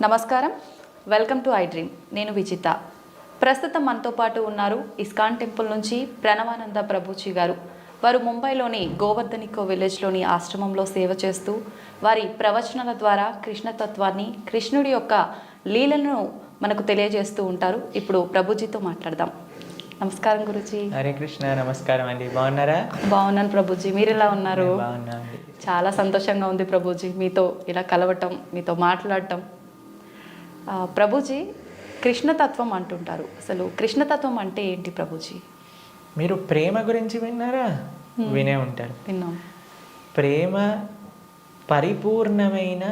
నమస్కారం, welcome to I dream. నేను విజిత. ప్రస్తుతం మనతో పాటు ఉన్నారు ఇస్కాన్ టెంపుల్ నుంచి ప్రణవానంద ప్రభుజీ గారు. వారు ముంబైలోని గోవర్ధనికో విలేజ్లోని ఆశ్రమంలో సేవ చేస్తూ వారి ప్రవచనాల ద్వారా కృష్ణతత్వాన్ని, కృష్ణుడి యొక్క లీలను మనకు తెలియజేస్తూ ఉంటారు. ఇప్పుడు ప్రభుజీతో మాట్లాడదాం. నమస్కారం గురుజీ. హరే కృష్ణ. నమస్కారం అండి. బాగున్నారా? బాగున్నాను ప్రభుజీ, మీరు ఎలా ఉన్నారు? బాగున్నా. చాలా సంతోషంగా ఉంది ప్రభుజీ మీతో ఇలా కలవటం, మీతో మాట్లాడటం. ప్రభుజీ, కృష్ణతత్వం అంటుంటారు. అసలు కృష్ణతత్వం అంటే ఏంటి ప్రభుజీ? మీరు ప్రేమ గురించి విన్నారా? వినే ఉంటారు. విన్నాం. ప్రేమ, పరిపూర్ణమైన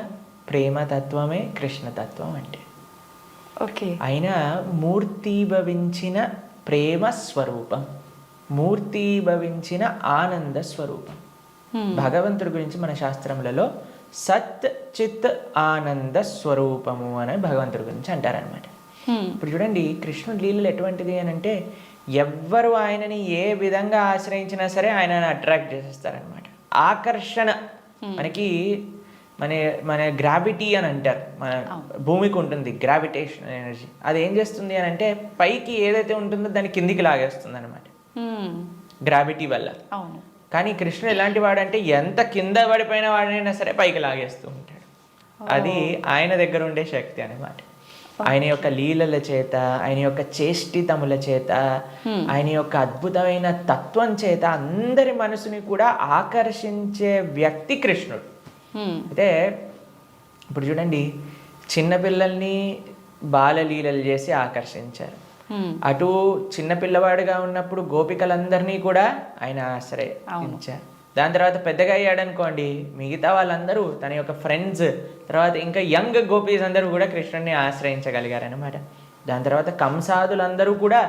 ప్రేమతత్వమే కృష్ణతత్వం అంటే. ఓకే. అయినా మూర్తీభవించిన ప్రేమ స్వరూపం, మూర్తీభవించిన ఆనంద స్వరూపం. భగవంతుడి గురించి మన శాస్త్రములలో సత్ చిత్ ఆనంద స్వరూపము అని భగవంతుడి గురించి అంటారనమాట. ఇప్పుడు చూడండి, కృష్ణుడి లీలలు ఎటువంటిది అని అంటే, ఎవ్వరు ఆయనని ఏ విధంగా ఆశ్రయించినా సరే ఆయనని అట్రాక్ట్ చేసేస్తారనమాట. ఆకర్షణ మనకి మన మన గ్రావిటీ అని అంటారు. మన భూమికి ఉంటుంది గ్రావిటేషన్ ఎనర్జీ. అది ఏం చేస్తుంది అని అంటే, పైకి ఏదైతే ఉంటుందో దాన్ని కిందికి లాగేస్తుంది అనమాట గ్రావిటీ వల్ల. అవును. కానీ కృష్ణుడు ఎలాంటి వాడంటే, ఎంత కింద పడిపోయిన వాడైనా సరే పైకి లాగేస్తూ ఉంటాడు. అది ఆయన దగ్గర ఉండే శక్తి అనమాట. ఆయన యొక్క లీలల చేత, ఆయన యొక్క చేష్టితముల చేత, ఆయన యొక్క అద్భుతమైన తత్వం చేత అందరి మనసుని కూడా ఆకర్షించే వ్యక్తి కృష్ణుడు. అయితే ఇప్పుడు చూడండి, చిన్నపిల్లల్ని బాలలీలలు చేసి ఆకర్షించారు. అటు చిన్నపిల్లవాడుగా ఉన్నప్పుడు గోపికలందరినీ కూడా ఆయన ఆశ్రయించారు. దాని తర్వాత పెద్దగా అయ్యాడనుకోండి, మిగతా వాళ్ళందరూ తన యొక్క ఫ్రెండ్స్, తర్వాత ఇంకా యంగ్ గోపీస్ అందరూ కూడా కృష్ణుడిని ఆశ్రయించగలిగారనమాట. దాని తర్వాత కంసాదులందరూ కూడా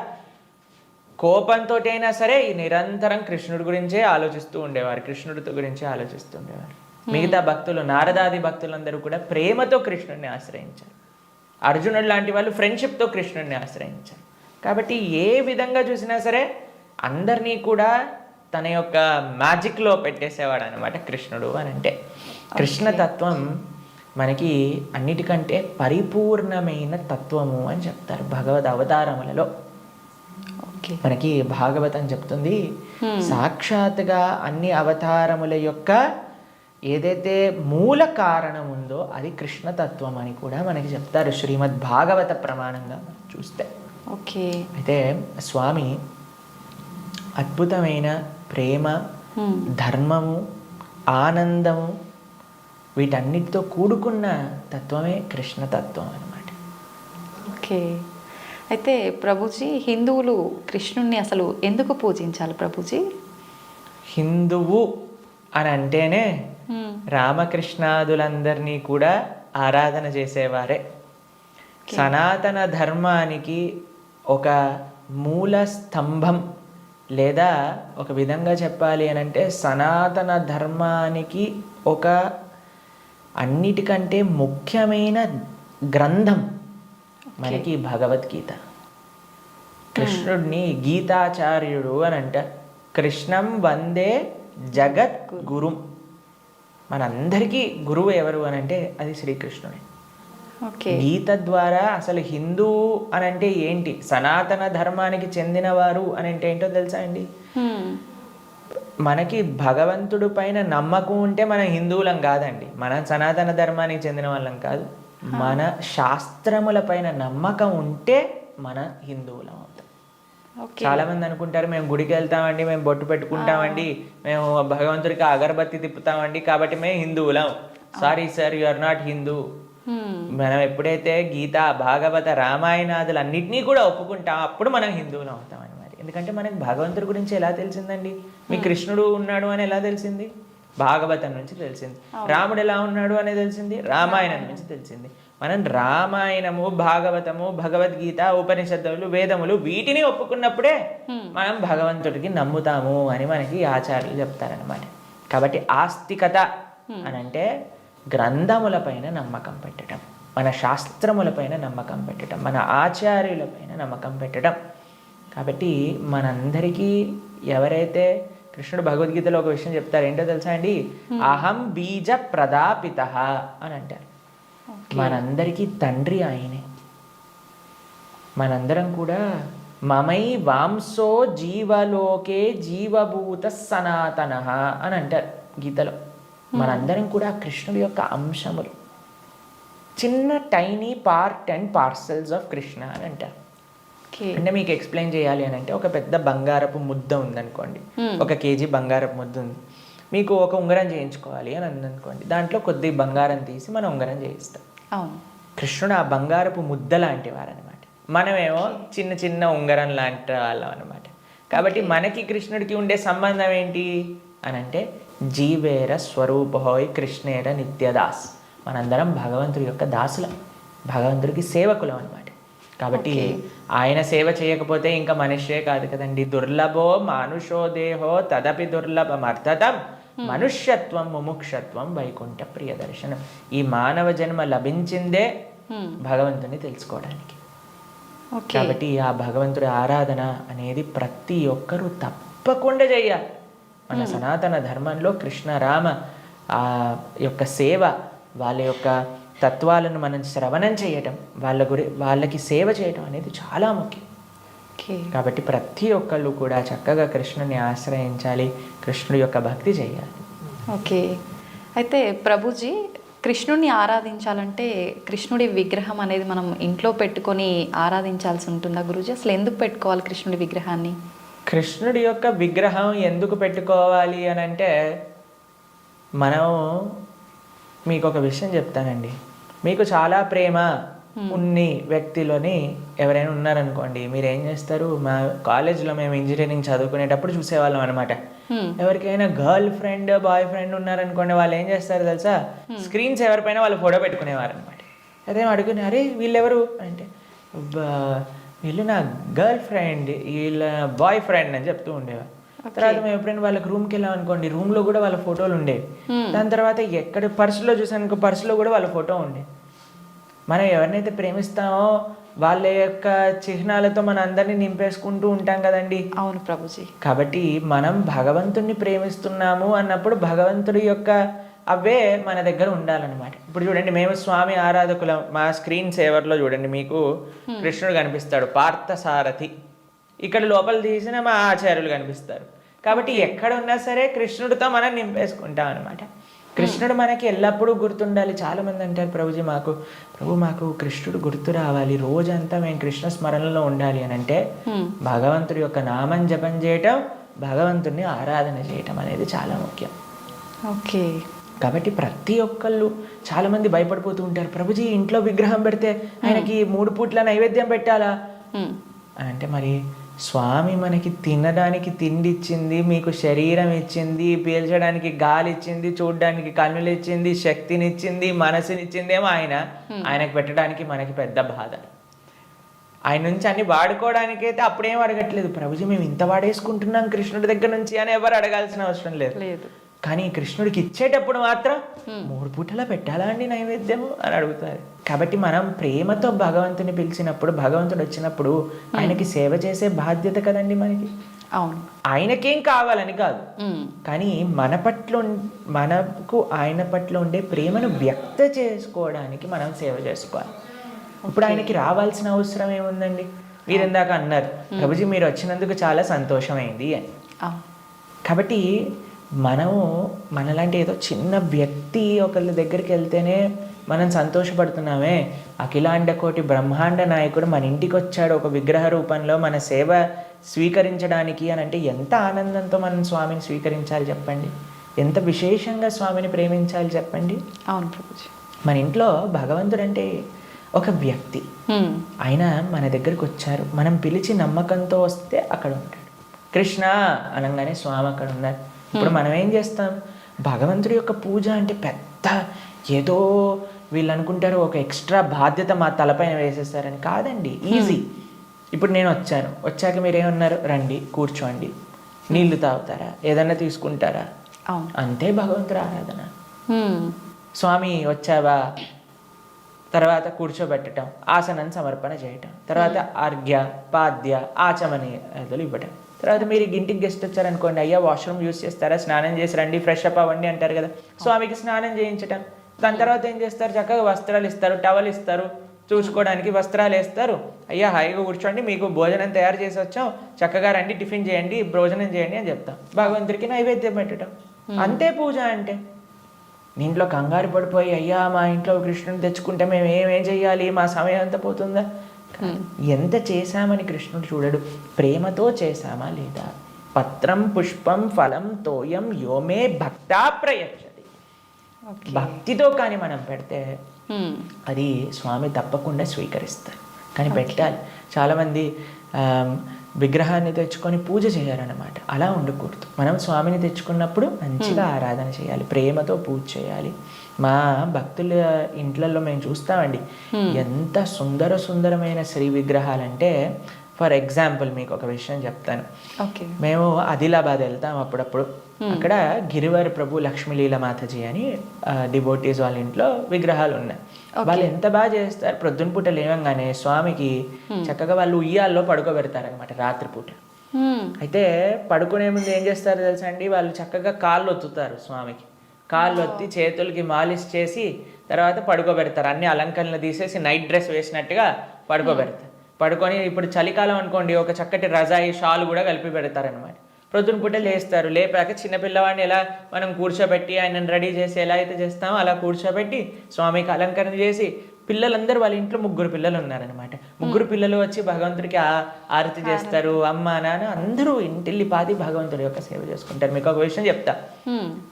కోపంతో అయినా సరే నిరంతరం కృష్ణుడి గురించే ఆలోచిస్తూ ఉండేవారు, కృష్ణుడితో గురించే ఆలోచిస్తూ ఉండేవారు. మిగతా భక్తులు, నారదాది భక్తులందరూ కూడా ప్రేమతో కృష్ణుడిని ఆశ్రయించారు. అర్జునుడు లాంటి వాళ్ళు ఫ్రెండ్షిప్తో కృష్ణుడిని ఆశ్రయించారు. కాబట్టి ఏ విధంగా చూసినా సరే అందరినీ కూడా తన యొక్క మ్యాజిక్లో పెట్టేసేవాడు అనమాట కృష్ణుడు అని అంటే. కృష్ణతత్వం మనకి అన్నిటికంటే పరిపూర్ణమైన తత్వము అని చెప్తారు భగవద్ అవతారములలో. మనకి భాగవతం చెప్తుంది, సాక్షాత్గా అన్ని అవతారముల యొక్క ఏదైతే మూల కారణం ఉందో అది కృష్ణతత్వం అని కూడా మనకి చెప్తారు శ్రీమద్ భాగవత ప్రమాణంగా చూస్తే. ఓకే. అయితే స్వామి అద్భుతమైన ప్రేమ, ధర్మము, ఆనందము వీటన్నిటితో కూడుకున్న తత్వమే కృష్ణతత్వం అన్నమాట. ఓకే. అయితే ప్రభుజీ, హిందువులు కృష్ణుణ్ణి అసలు ఎందుకు పూజించాలి ప్రభుజీ? హిందువు అని అంటేనే రామకృష్ణాదులందరినీ కూడా ఆరాధన చేసేవారే. సనాతన ధర్మానికి ఒక మూల స్తంభం, లేదా ఒక విధంగా చెప్పాలి అని అంటే సనాతన ధర్మానికి ఒక అన్నిటికంటే ముఖ్యమైన గ్రంథం మనకి భగవద్గీత. కృష్ణుడిని గీతాచార్యుడు అని అంటారు. కృష్ణం వందే జగత్ గురుం. మనందరికీ గురువు ఎవరు అని అంటే అది శ్రీకృష్ణుడే. గీత ద్వారా అసలు హిందూ అని అంటే ఏంటి, సనాతన ధర్మానికి చెందినవారు అని అంటే ఏంటో తెలుసా అండి? మనకి భగవంతుడి పైన నమ్మకం ఉంటే మనం హిందువులం కాదండి, మనం సనాతన ధర్మానికి చెందిన వాళ్ళం కాదు. మన శాస్త్రముల పైన నమ్మకం ఉంటే మన హిందువులం అవుతాం. చాలా మంది అనుకుంటారు, మేము గుడికి వెళ్తామండి, మేము బొట్టు పెట్టుకుంటామండి, మేము భగవంతుడికి అగరబత్తి తిప్పుతామండి కాబట్టి మేము హిందువులం. Sorry sir, you are not Hindu. మనం ఎప్పుడైతే గీత, భాగవత, రామాయణాదులు అన్నిటినీ కూడా ఒప్పుకుంటాం అప్పుడు మనం హిందువులు అవుతాం అన్నమాట. ఎందుకంటే మనకి భగవంతుడి గురించి ఎలా తెలిసిందండి? మీ కృష్ణుడు ఉన్నాడు అని ఎలా తెలిసింది? భాగవతం నుంచి తెలిసింది. రాముడు ఎలా ఉన్నాడు అని తెలిసింది రామాయణం నుంచి తెలిసింది. మనం రామాయణము, భాగవతము, భగవద్గీత, ఉపనిషత్తులు, వేదములు వీటిని ఒప్పుకున్నప్పుడే మనం భగవంతుడికి నమ్ముతాము అని మనకి ఆచార్యులు చెప్తారనమాట. కాబట్టి ఆస్తికత అని అంటే గ్రంథములపైన నమ్మకం పెట్టడం, మన శాస్త్రములపైన నమ్మకం పెట్టడం, మన ఆచార్యులపైన నమ్మకం పెట్టడం. కాబట్టి మనందరికీ ఎవరైతే కృష్ణుడు భగవద్గీతలో ఒక విషయం చెప్తారు, ఏంటో తెలుసా అండి? అహం బీజ ప్రదాపిత అని అంటారు. మనందరికీ తండ్రి ఆయనే. మనందరం కూడా మమై వాంసో జీవలోకే జీవభూత సనాతన అని అంటారు గీతలో. మనందరం కూడా కృష్ణుడి యొక్క అంశములు, చిన్న tiny part and parcels of Krishna అని అంటారు. అంటే మీకు ఎక్స్ప్లెయిన్ చేయాలి అని అంటే, ఒక పెద్ద బంగారపు ముద్ద ఉందనుకోండి, 1 kg బంగారపు ముద్ద ఉంది, మీకు ఒక ఉంగరం చేయించుకోవాలి అని అందనుకోండి, దాంట్లో కొద్ది బంగారం తీసి మనం ఉంగరం చేయిస్తాం. కృష్ణుడు ఆ బంగారపు ముద్ద లాంటి వారు అనమాట, మనమేమో చిన్న చిన్న ఉంగరం లాంటి వాళ్ళం అనమాట. కాబట్టి మనకి కృష్ణుడికి ఉండే సంబంధం ఏంటి అని అంటే, జీవేర స్వరూపహోయ్ కృష్ణేర నిత్యదాస్. మనందరం భగవంతుడి యొక్క దాసులం, భగవంతుడికి సేవకులం అనమాట. కాబట్టి ఆయన సేవ చేయకపోతే ఇంకా మనిషే కాదు కదండి. దుర్లభో మానుషో దేహో తదపి దుర్లభమర్థతం మనుష్యత్వం ముముక్షత్వం వైకుంఠ ప్రియదర్శనం. ఈ మానవ జన్మ లభించిందే భగవంతుని తెలుసుకోవడానికి. కాబట్టి ఆ భగవంతుడి ఆరాధన అనేది ప్రతి ఒక్కరూ తప్పకుండా చేయాలి. మన సనాతన ధర్మంలో కృష్ణ రామ ఆ యొక్క సేవ, వాళ్ళ యొక్క తత్వాలను మనం శ్రవణం చేయటం, వాళ్ళకి సేవ చేయటం అనేది చాలా ముఖ్యం. కాబట్టి ప్రతి ఒక్కళ్ళు కూడా చక్కగా కృష్ణుని ఆశ్రయించాలి, కృష్ణుడి యొక్క భక్తి చేయాలి. ఓకే. అయితే ప్రభుజీ, కృష్ణుడిని ఆరాధించాలంటే కృష్ణుడి విగ్రహం అనేది మనం ఇంట్లో పెట్టుకొని ఆరాధించాల్సి ఉంటుందా గురూజీ? అసలు ఎందుకు పెట్టుకోవాలి కృష్ణుడి విగ్రహాన్ని? కృష్ణుడి యొక్క విగ్రహం ఎందుకు పెట్టుకోవాలి అని అంటే, మనం మీకు ఒక విషయం చెప్తానండి. మీకు చాలా ప్రేమ ఉన్ని వ్యక్తిలోని ఎవరైనా ఉన్నారనుకోండి, మీరు ఏం చేస్తారు? మా కాలేజ్లో మేము ఇంజనీరింగ్ చదువుకునేటప్పుడు చూసేవాళ్ళం అనమాట. ఎవరికైనా గర్ల్ ఫ్రెండ్ బాయ్ ఫ్రెండ్ ఉన్నారనుకోండి, వాళ్ళు ఏం చేస్తారు తెలుసా? స్క్రీన్స్ ఎవరిపైన వాళ్ళు ఫోటో పెట్టుకునేవారు అనమాట. అదే అడుగుని, అరే వీళ్ళెవరు అంటే, వీళ్ళు నా గర్ల్ ఫ్రెండ్, వీళ్ళ బాయ్ ఫ్రెండ్ అని చెప్తూ ఉండేవారు. తర్వాత మేము ఎప్పుడైనా వాళ్ళకి రూమ్కి వెళ్ళాం అనుకోండి, రూమ్లో కూడా వాళ్ళ ఫోటోలు ఉండేవి. దాని తర్వాత ఎక్కడ పర్సులో చూసానుకో, పర్సులో కూడా వాళ్ళ ఫోటో ఉండే. మనం ఎవరినైతే ప్రేమిస్తామో వాళ్ళ యొక్క చిహ్నాలతో మన అందరినీ నింపేసుకుంటూ ఉంటాం కదండి. అవును ప్రభుజీ. కాబట్టి మనం భగవంతుణ్ణి ప్రేమిస్తున్నాము అన్నప్పుడు భగవంతుడి యొక్క అవే మన దగ్గర ఉండాలన్నమాట. ఇప్పుడు చూడండి, మేము స్వామి ఆరాధకులం. మా స్క్రీన్ సేవర్లో చూడండి, మీకు కృష్ణుడు కనిపిస్తాడు, పార్థసారథి. ఇక్కడ లోపల తీసిన మా ఆచార్యులు కనిపిస్తారు. కాబట్టి ఎక్కడ ఉన్నా సరే కృష్ణుడితో మనం నింపేసుకుంటాం అనమాట. కృష్ణుడు మనకి ఎల్లప్పుడూ గుర్తుండాలి. చాలామంది అంటారు, ప్రభుజీ మాకు కృష్ణుడు గుర్తు రావాలి, రోజంతా మేము కృష్ణ స్మరణలో ఉండాలి అని అంటే, భగవంతుడి యొక్క నామం జపం చేయటం, భగవంతుడిని ఆరాధన చేయటం అనేది చాలా ముఖ్యం. ఓకే. కాబట్టి ప్రతి ఒక్కళ్ళు చాలామంది భయపడిపోతూ ఉంటారు, ప్రభుజీ ఇంట్లో విగ్రహం పెడితే ఆయనకి 3 పూట్ల నైవేద్యం పెట్టాలా అంటే, మరి స్వామి మనకి తినడానికి తిండి ఇచ్చింది, మీకు శరీరం ఇచ్చింది, పీల్చడానికి గాలి ఇచ్చింది, చూడడానికి కన్నులు ఇచ్చింది, శక్తినిచ్చింది, మనసునిచ్చిందేమో ఆయనకు పెట్టడానికి మనకి పెద్ద బాధ. ఆయన నుంచి అన్ని వాడుకోవడానికైతే అప్పుడేం అడగట్లేదు, ప్రభుజీ మేము ఇంత వాడేసుకుంటున్నాం కృష్ణుడి దగ్గర నుంచి అని ఎవరు అడగాల్సిన అవసరం లేదు. కానీ కృష్ణుడికి ఇచ్చేటప్పుడు మాత్రం 3 పూటలా పెట్టాలా అండి నైవేద్యము అని అడుగుతారు. కాబట్టి మనం ప్రేమతో భగవంతుని పిలిచినప్పుడు, భగవంతుడు వచ్చినప్పుడు ఆయనకి సేవ చేసే బాధ్యత కదండి మనకి. అవును. ఆయనకేం కావాలని కాదు, కానీ మనకు ఆయన పట్ల ఉండే ప్రేమను వ్యక్త చేసుకోవడానికి మనం సేవ చేసుకోవాలి. ఇప్పుడు ఆయనకి రావాల్సిన అవసరం ఏముందండి? మీరు ఇందాక అన్నారు, ప్రభుజీ మీరు వచ్చినందుకు చాలా సంతోషమైంది అని. కాబట్టి మనము మనలాంటి ఏదో చిన్న వ్యక్తి ఒకళ్ళ దగ్గరికి వెళ్తేనే మనం సంతోషపడుతున్నామే, అఖిలాండ కోటి బ్రహ్మాండ నాయకుడు మన ఇంటికి వచ్చాడు ఒక విగ్రహ రూపంలో మన సేవ స్వీకరించడానికి అని అంటే, ఎంత ఆనందంతో మనం స్వామిని స్వీకరించాలి చెప్పండి, ఎంత విశేషంగా స్వామిని ప్రేమించాలి చెప్పండి. అవును ప్రభుజీ. మన ఇంట్లో భగవంతుడు అంటే ఒక వ్యక్తి, ఆయన మన దగ్గరికి వచ్చారు, మనం పిలిచి నమ్మకంతో వస్తే అక్కడ ఉంటాడు. కృష్ణ అనగానే స్వామి అక్కడ ఉన్నారు. ఇప్పుడు మనం ఏం చేస్తాం? భగవంతుడి యొక్క పూజ అంటే పెద్ద ఏదో వీళ్ళు అనుకుంటారు ఒక ఎక్స్ట్రా బాధ్యత మా తలపైన వేసేస్తారని. కాదండి, ఈజీ. ఇప్పుడు నేను వచ్చాక మీరేమన్నారు? రండి కూర్చోండి, నీళ్లు తాగుతారా, ఏదన్నా తీసుకుంటారా, అంతే భగవంతుడి ఆరాధన. స్వామి వచ్చావా, తర్వాత కూర్చోబెట్టడం, ఆసనం సమర్పణ చేయటం, తర్వాత అర్ఘ్య పాద్య ఆచమనీయాదులు ఇవ్వటం. తర్వాత మీరు ఇంటికి గెస్ట్ వచ్చారనుకోండి, అయ్యా వాష్రూమ్ యూజ్ చేస్తారా, స్నానం చేసి రండి, ఫ్రెష్ అప్ అవ్వండి అంటారు కదా, స్వామికి స్నానం చేయించటం. దాని తర్వాత ఏం చేస్తారు, చక్కగా వస్త్రాలు ఇస్తారు, టవల్ ఇస్తారు, చూసుకోవడానికి వస్త్రాలు వేస్తారు. అయ్యా హాయిగా కూర్చోండి, మీకు భోజనం తయారు చేసి వచ్చాం, చక్కగా రండి, టిఫిన్ చేయండి, భోజనం చేయండి అని చెప్తాం. భగవంతుడికి నైవేద్యం పెట్టడం, అంతే పూజ అంటే. ఇంట్లో కంగారు పడిపోయి అయ్యా మా ఇంట్లో కృష్ణుని తెచ్చుకుంటే మేము ఏమేం చెయ్యాలి, మా సమయం అంతా పోతుందా. ఎంత చేశామని కృష్ణుడు చూడడు, ప్రేమతో చేశామా లేదా. పత్రం పుష్పం ఫలం తోయం యోమే భక్తా ప్రయచ్చతి. భక్తితో కానీ మనం పెడితే అది స్వామి తప్పకుండా స్వీకరిస్తారు. కానీ పెట్టాలి. చాలామంది విగ్రహాన్ని తెచ్చుకొని పూజ చేయాలన్నమాట. అలా ఉండకూడదు. మనం స్వామిని తెచ్చుకున్నప్పుడు మంచిగా ఆరాధన చేయాలి, ప్రేమతో పూజ చేయాలి. మా భక్తుల ఇంట్లలో మేము చూస్తామండి, ఎంత సుందరమైన శ్రీ విగ్రహాలంటే, ఫర్ ఎగ్జాంపుల్ మీకు ఒక విషయం చెప్తాను. మేము ఆదిలాబాద్ వెళ్తాం అప్పుడప్పుడు. అక్కడ గిరివారి ప్రభు లక్ష్మీలీల మాతాజీ అని డివోటీస్ వాళ్ళ ఇంట్లో విగ్రహాలు ఉన్నాయి. వాళ్ళు ఎంత బాగా చేస్తారు, ప్రొద్దున పూట లేవంగానే స్వామికి చక్కగా వాళ్ళు ఉయ్యాల్లో పడుకోబెడతారు అనమాట రాత్రిపూట. అయితే పడుకునే ముందు ఏం చేస్తారు తెలుసా అండి, వాళ్ళు చక్కగా కాళ్ళు ఒత్తుతారు స్వామికి. కాళ్ళు ఒత్తి చేతులకి మాలిష్ చేసి తర్వాత పడుకోబెడతారు. అన్ని అలంకరణలు తీసేసి నైట్ డ్రెస్ వేసినట్టుగా పడుకోబెడతారు. పడుకొని ఇప్పుడు చలికాలం అనుకోండి, ఒక చక్కటి రజాయి షాల్ కూడా కలిపి పెడతారనమాట. ప్రొద్దున పూట లేస్తారు. లేపాక చిన్నపిల్లవాడిని ఎలా మనం కూర్చోబెట్టి ఆయనను రెడీ చేసి ఎలా అయితే చేస్తామో అలా కూర్చోబెట్టి స్వామికి అలంకరణ చేసి, పిల్లలందరూ వాళ్ళ ఇంట్లో 3 పిల్లలు ఉన్నారనమాట. 3 పిల్లలు వచ్చి భగవంతుడికి ఆరతి చేస్తారు. అమ్మ నాన్న అందరూ ఇంటిల్లిపాది భగవంతుడి యొక్క సేవ చేసుకుంటారు. మీకు ఒక విషయం చెప్తా,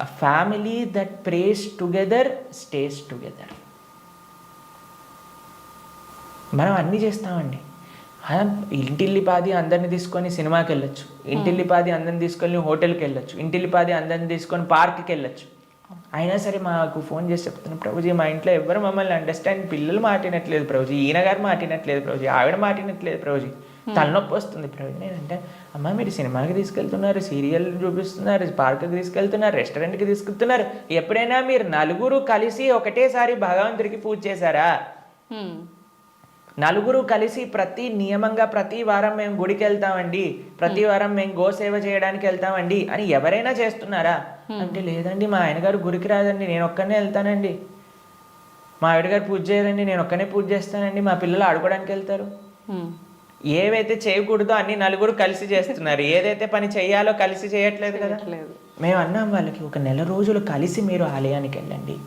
a family that praise together stays together. మనం అన్నీ చేస్తామండి. ఇంటిల్లిపాది అందరిని తీసుకొని సినిమాకి వెళ్ళొచ్చు, ఇంటిల్లిపాది అందరిని తీసుకొని హోటల్కి వెళ్ళొచ్చు, ఇంటిల్లిపాది అందరిని తీసుకొని పార్క్కి వెళ్ళొచ్చు. అయినా సరే మాకు ఫోన్ చేసి చెప్తున్నాను, ప్రభుజీ మా ఇంట్లో ఎవరు మమ్మల్ని అండర్స్టాండ్, పిల్లలు మాటినట్లేదు ప్రభుజీ, ఈయన గారు మాటినట్లేదు ప్రభుజీ, ఆవిడ మాటినట్లేదు ప్రభుజీ, తలనొప్పి వస్తుంది ప్రభుజీ. నేనంటే అమ్మ మీరు సినిమాకి తీసుకెళ్తున్నారు, సీరియల్ చూపిస్తున్నారు, పార్క్కి తీసుకెళ్తున్నారు, రెస్టారెంట్కి తీసుకెళ్తున్నారు, ఎప్పుడైనా మీరు నలుగురు కలిసి ఒకటేసారి భగవంతుడికి పూజ చేశారా? నలుగురు కలిసి నియమంగా ప్రతి వారం మేము గుడికి వెళ్తామండి, ప్రతి వారం మేము గోసేవ చేయడానికి వెళ్తామండి అని ఎవరైనా చేస్తున్నారా అంటే, లేదండి మా ఆయన గారు గుడికి రాదండి, నేను ఒక్కనే వెళ్తానండి, మా ఆవిడ గారు పూజ చేయదండి, నేను ఒక్కనే పూజ చేస్తానండి, మా పిల్లలు ఆడుకోవడానికి వెళ్తారు. ఏవైతే చేయకూడదో అన్ని నలుగురు కలిసి చేస్తున్నారు, ఏదైతే పని చేయాలో కలిసి చేయట్లేదు కదా. మేము అన్నాం వాళ్ళకి, ఒక నెల రోజులు కలిసి మీరు ఆలయానికి వెళ్ళండి,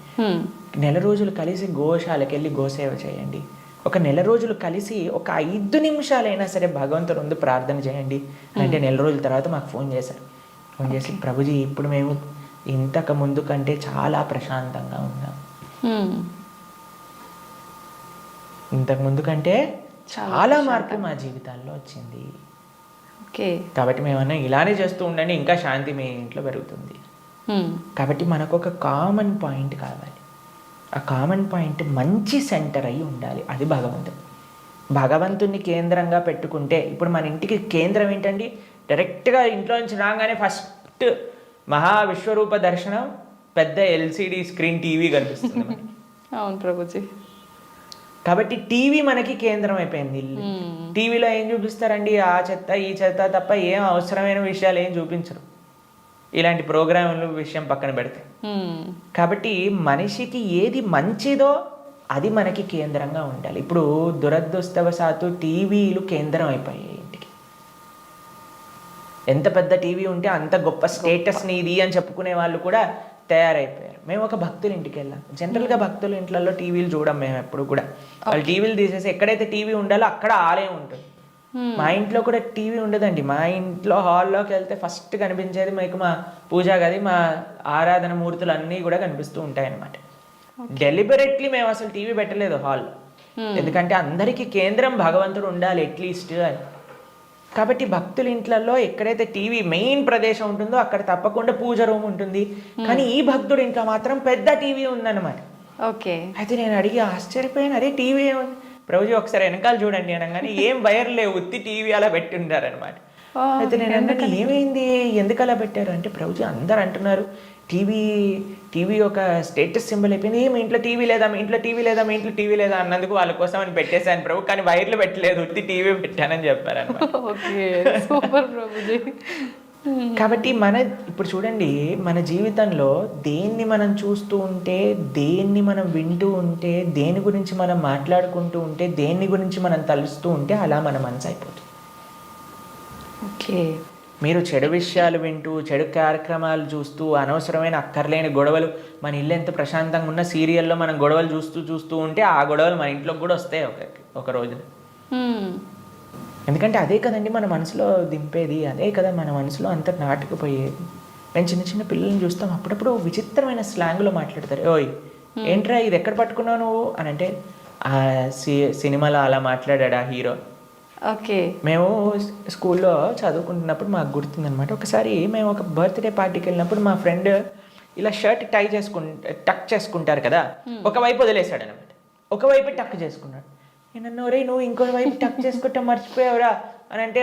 నెల రోజులు కలిసి గోశాలకు వెళ్ళి గోసేవ చేయండి, ఒక నెల రోజులు కలిసి ఒక 5 నిమిషాలైనా సరే భగవంతుడు ముందు ప్రార్థన చేయండి అంటే, నెల రోజుల తర్వాత మాకు ఫోన్ చేశారు. ఫోన్ చేసి ప్రభుజీ ఇప్పుడు మేము ఇంతకు ముందు కంటే చాలా ప్రశాంతంగా ఉన్నాం, ఇంతకు ముందు కంటే చాలా మార్పు మా జీవితాల్లో వచ్చింది. కాబట్టి మేమన్నా ఇలానే చేస్తూ ఉండండి, ఇంకా శాంతి మీ ఇంట్లో పెరుగుతుంది. కాబట్టి మనకు ఒక కామన్ పాయింట్ కావాలి. ఆ కామన్ పాయింట్ మంచి సెంటర్ అయి ఉండాలి, అది భగవంతుడు. భగవంతుని కేంద్రంగా పెట్టుకుంటే, ఇప్పుడు మన ఇంటికి కేంద్రం ఏంటండి, డైరెక్ట్గా ఇంట్లో నుంచి రాగానే ఫస్ట్ మహావిశ్వరూప దర్శనం, పెద్ద ఎల్సిడి స్క్రీన్ టీవీ కనిపిస్తుంది మనకి. అవును ప్రభుజీ. కాబట్టి టీవీ మనకి కేంద్రం అయిపోయింది. టీవీలో ఏం చూపిస్తారండి, ఆ చెత్త ఈ చెత్త తప్ప ఏం అవసరమైన విషయాలు ఏం చూపించరు, ఇలాంటి ప్రోగ్రాంల విషయం పక్కన పెడితే. కాబట్టి మనిషికి ఏది మంచిదో అది మనకి కేంద్రంగా ఉండాలి. ఇప్పుడు దురదృష్టవశాత్తు టీవీలు కేంద్రం అయిపోయాయి ఇంటికి. ఎంత పెద్ద టీవీ ఉంటే అంత గొప్ప స్టేటస్ని ఇది అని చెప్పుకునే వాళ్ళు కూడా తయారైపోయారు. మేము ఒక భక్తుల ఇంటికి వెళ్ళాం. జనరల్గా భక్తుల ఇంట్లలో టీవీలు చూడం మేము ఎప్పుడు కూడా. వాళ్ళు టీవీలు తీసేసి ఎక్కడైతే టీవీ ఉండాలో అక్కడ ఆలయం ఉంటుంది. మా ఇంట్లో కూడా టీవీ ఉండదండి. మా ఇంట్లో హాల్లోకి వెళ్తే ఫస్ట్ కనిపించేది మీకు మా పూజా గది, మా ఆరాధన మూర్తులు అన్నీ కూడా కనిపిస్తూ ఉంటాయి అన్నమాట. డెలిబరెట్లీ మేము అసలు టీవీ పెట్టలేదు హాల్లో, ఎందుకంటే అందరికీ కేంద్రం భగవంతుడు ఉండాలి అట్లీస్ట్ అని. కాబట్టి భక్తుల ఇంట్లలో ఎక్కడైతే టీవీ మెయిన్ ప్రదేశం ఉంటుందో అక్కడ తప్పకుండా పూజ రూమ్ ఉంటుంది. కానీ ఈ భక్తుడి ఇంట్లో మాత్రం పెద్ద టీవీ ఉందన్నమాట. అయితే నేను అడిగి ఆశ్చర్యపోయాను, అరే టీవీ ఏముంది ప్రభుజీ ఒకసారి వెనకాల చూడండి అనగానే ఏం వైర్ లేవు, ఉత్తి టీవీ అలా పెట్టి ఉంటారనమాట. అయితే నేను అన్నాను ఏమైంది, ఎందుకు అలా పెట్టారు అంటే, ప్రభుజీ అందరు అంటున్నారు టీవీ ఒక స్టేటస్ సింబల్ అయిపోయింది, మీ ఇంట్లో టీవీ లేదా, మీ ఇంట్లో టీవీ లేదా, మీ ఇంట్లో టీవీ లేదా అన్నందుకు వాళ్ళ కోసం అని పెట్టేశాను ప్రభు, కానీ వైర్లు పెట్టలేదు, ఉత్తి టీవీ పెట్టానని చెప్పారనమాట. కాబట్టి ఇప్పుడు చూడండి, మన జీవితంలో దేన్ని మనం చూస్తూ ఉంటే, దేన్ని మనం వింటూ ఉంటే, దేని గురించి మనం మాట్లాడుకుంటూ ఉంటే, దేన్ని గురించి మనం తలుస్తూ ఉంటే అలా మన మనసు అయిపోతుంది. ఓకే. మీరు చెడు విషయాలు వింటూ, చెడు కార్యక్రమాలు చూస్తూ, అనవసరమైన అక్కర్లేని గొడవలు, మన ఇల్లు ఎంత ప్రశాంతంగా ఉన్న సీరియల్లో మనం గొడవలు చూస్తూ ఉంటే ఆ గొడవలు మన ఇంట్లోకి కూడా వస్తాయి ఒక రోజున. ఎందుకంటే అదే కదండి మన మనసులో దింపేది, అదే కదా మన మనసులో అంత నాటుకుపోయేది. మేము చిన్న చిన్న పిల్లల్ని చూస్తాం, అప్పుడప్పుడు విచిత్రమైన స్లాంగ్లో మాట్లాడతారు. ఓయ్ ఏంట్రా ఇది ఎక్కడ పట్టుకున్నావు నువ్వు అని అంటే, ఆ సినిమాలో అలా మాట్లాడాడు ఆ హీరో. ఓకే. మేము స్కూల్లో చదువుకుంటున్నప్పుడు మాకు గుర్తుందనమాట. ఒకసారి మేము ఒక బర్త్డే పార్టీకి వెళ్ళినప్పుడు మా ఫ్రెండ్ ఇలా షర్ట్ టక్ చేసుకుంటారు కదా, ఒకవైపు వదిలేశాడు అనమాట, ఒకవైపు టక్ చేసుకున్నాడు. నేను రే నువ్వు ఇంకో వైపు టక్ చేసుకుంటా మర్చిపోయావురా అని అంటే,